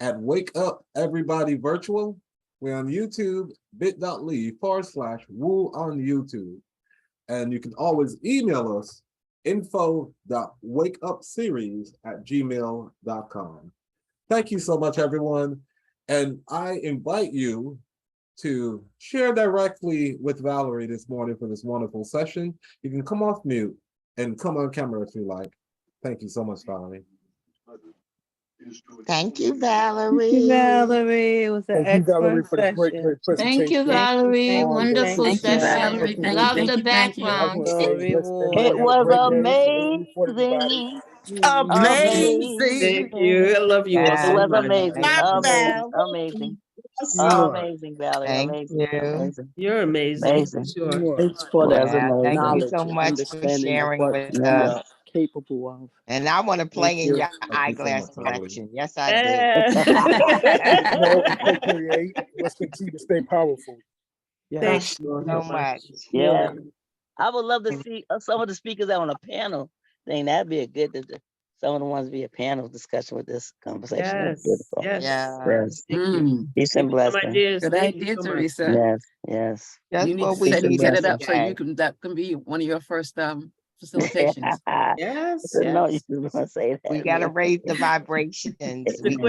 at Wake Up Everybody Virtual. We're on YouTube, bit.ly/WU on YouTube. And you can always email us info.wakeupseries@gmail.com. Thank you so much, everyone. And I invite you to share directly with Valerie this morning for this wonderful session. You can come off mute and come on camera if you like. Thank you so much, Valerie. Thank you, Valerie. Thank you, Valerie. It was an Thank you, Valerie, excellent for this great session. presentation. Thank you, Valerie. Thank you, Wonderful thank you, session. Valerie. Love the background. Reward. It was amazing. Thank you. I love you all It so was much. amazing. Amazing. Amazing. Amazing, Valerie. Thank Amazing. you. Amazing. You're amazing, for Amazing. sure. Thanks for that Thank you knowledge so and much for understanding of sharing what with we us. are capable of. And I want to Thank play in you. your Thank you so eyeglass much, Valerie. collection. Yes, I do. Co-create. Let's continue to stay powerful. Thank Yes. you so much. Yeah. I would love to see some of the speakers on a panel thing. That'd be a good. some of the ones be a panel discussion with this conversation. That's Yes, beautiful. yes. Yes. Thank you. Peace Give and me some blessing. ideas. Good Thank you idea, so much. Teresa. Yes, yes. That's You need to what we Peace and set it blessing. up so say. you can, that can be one of your first facilitations. Yes, No, you yes. just want to say that. We gotta man. raise the vibrations. It's a We great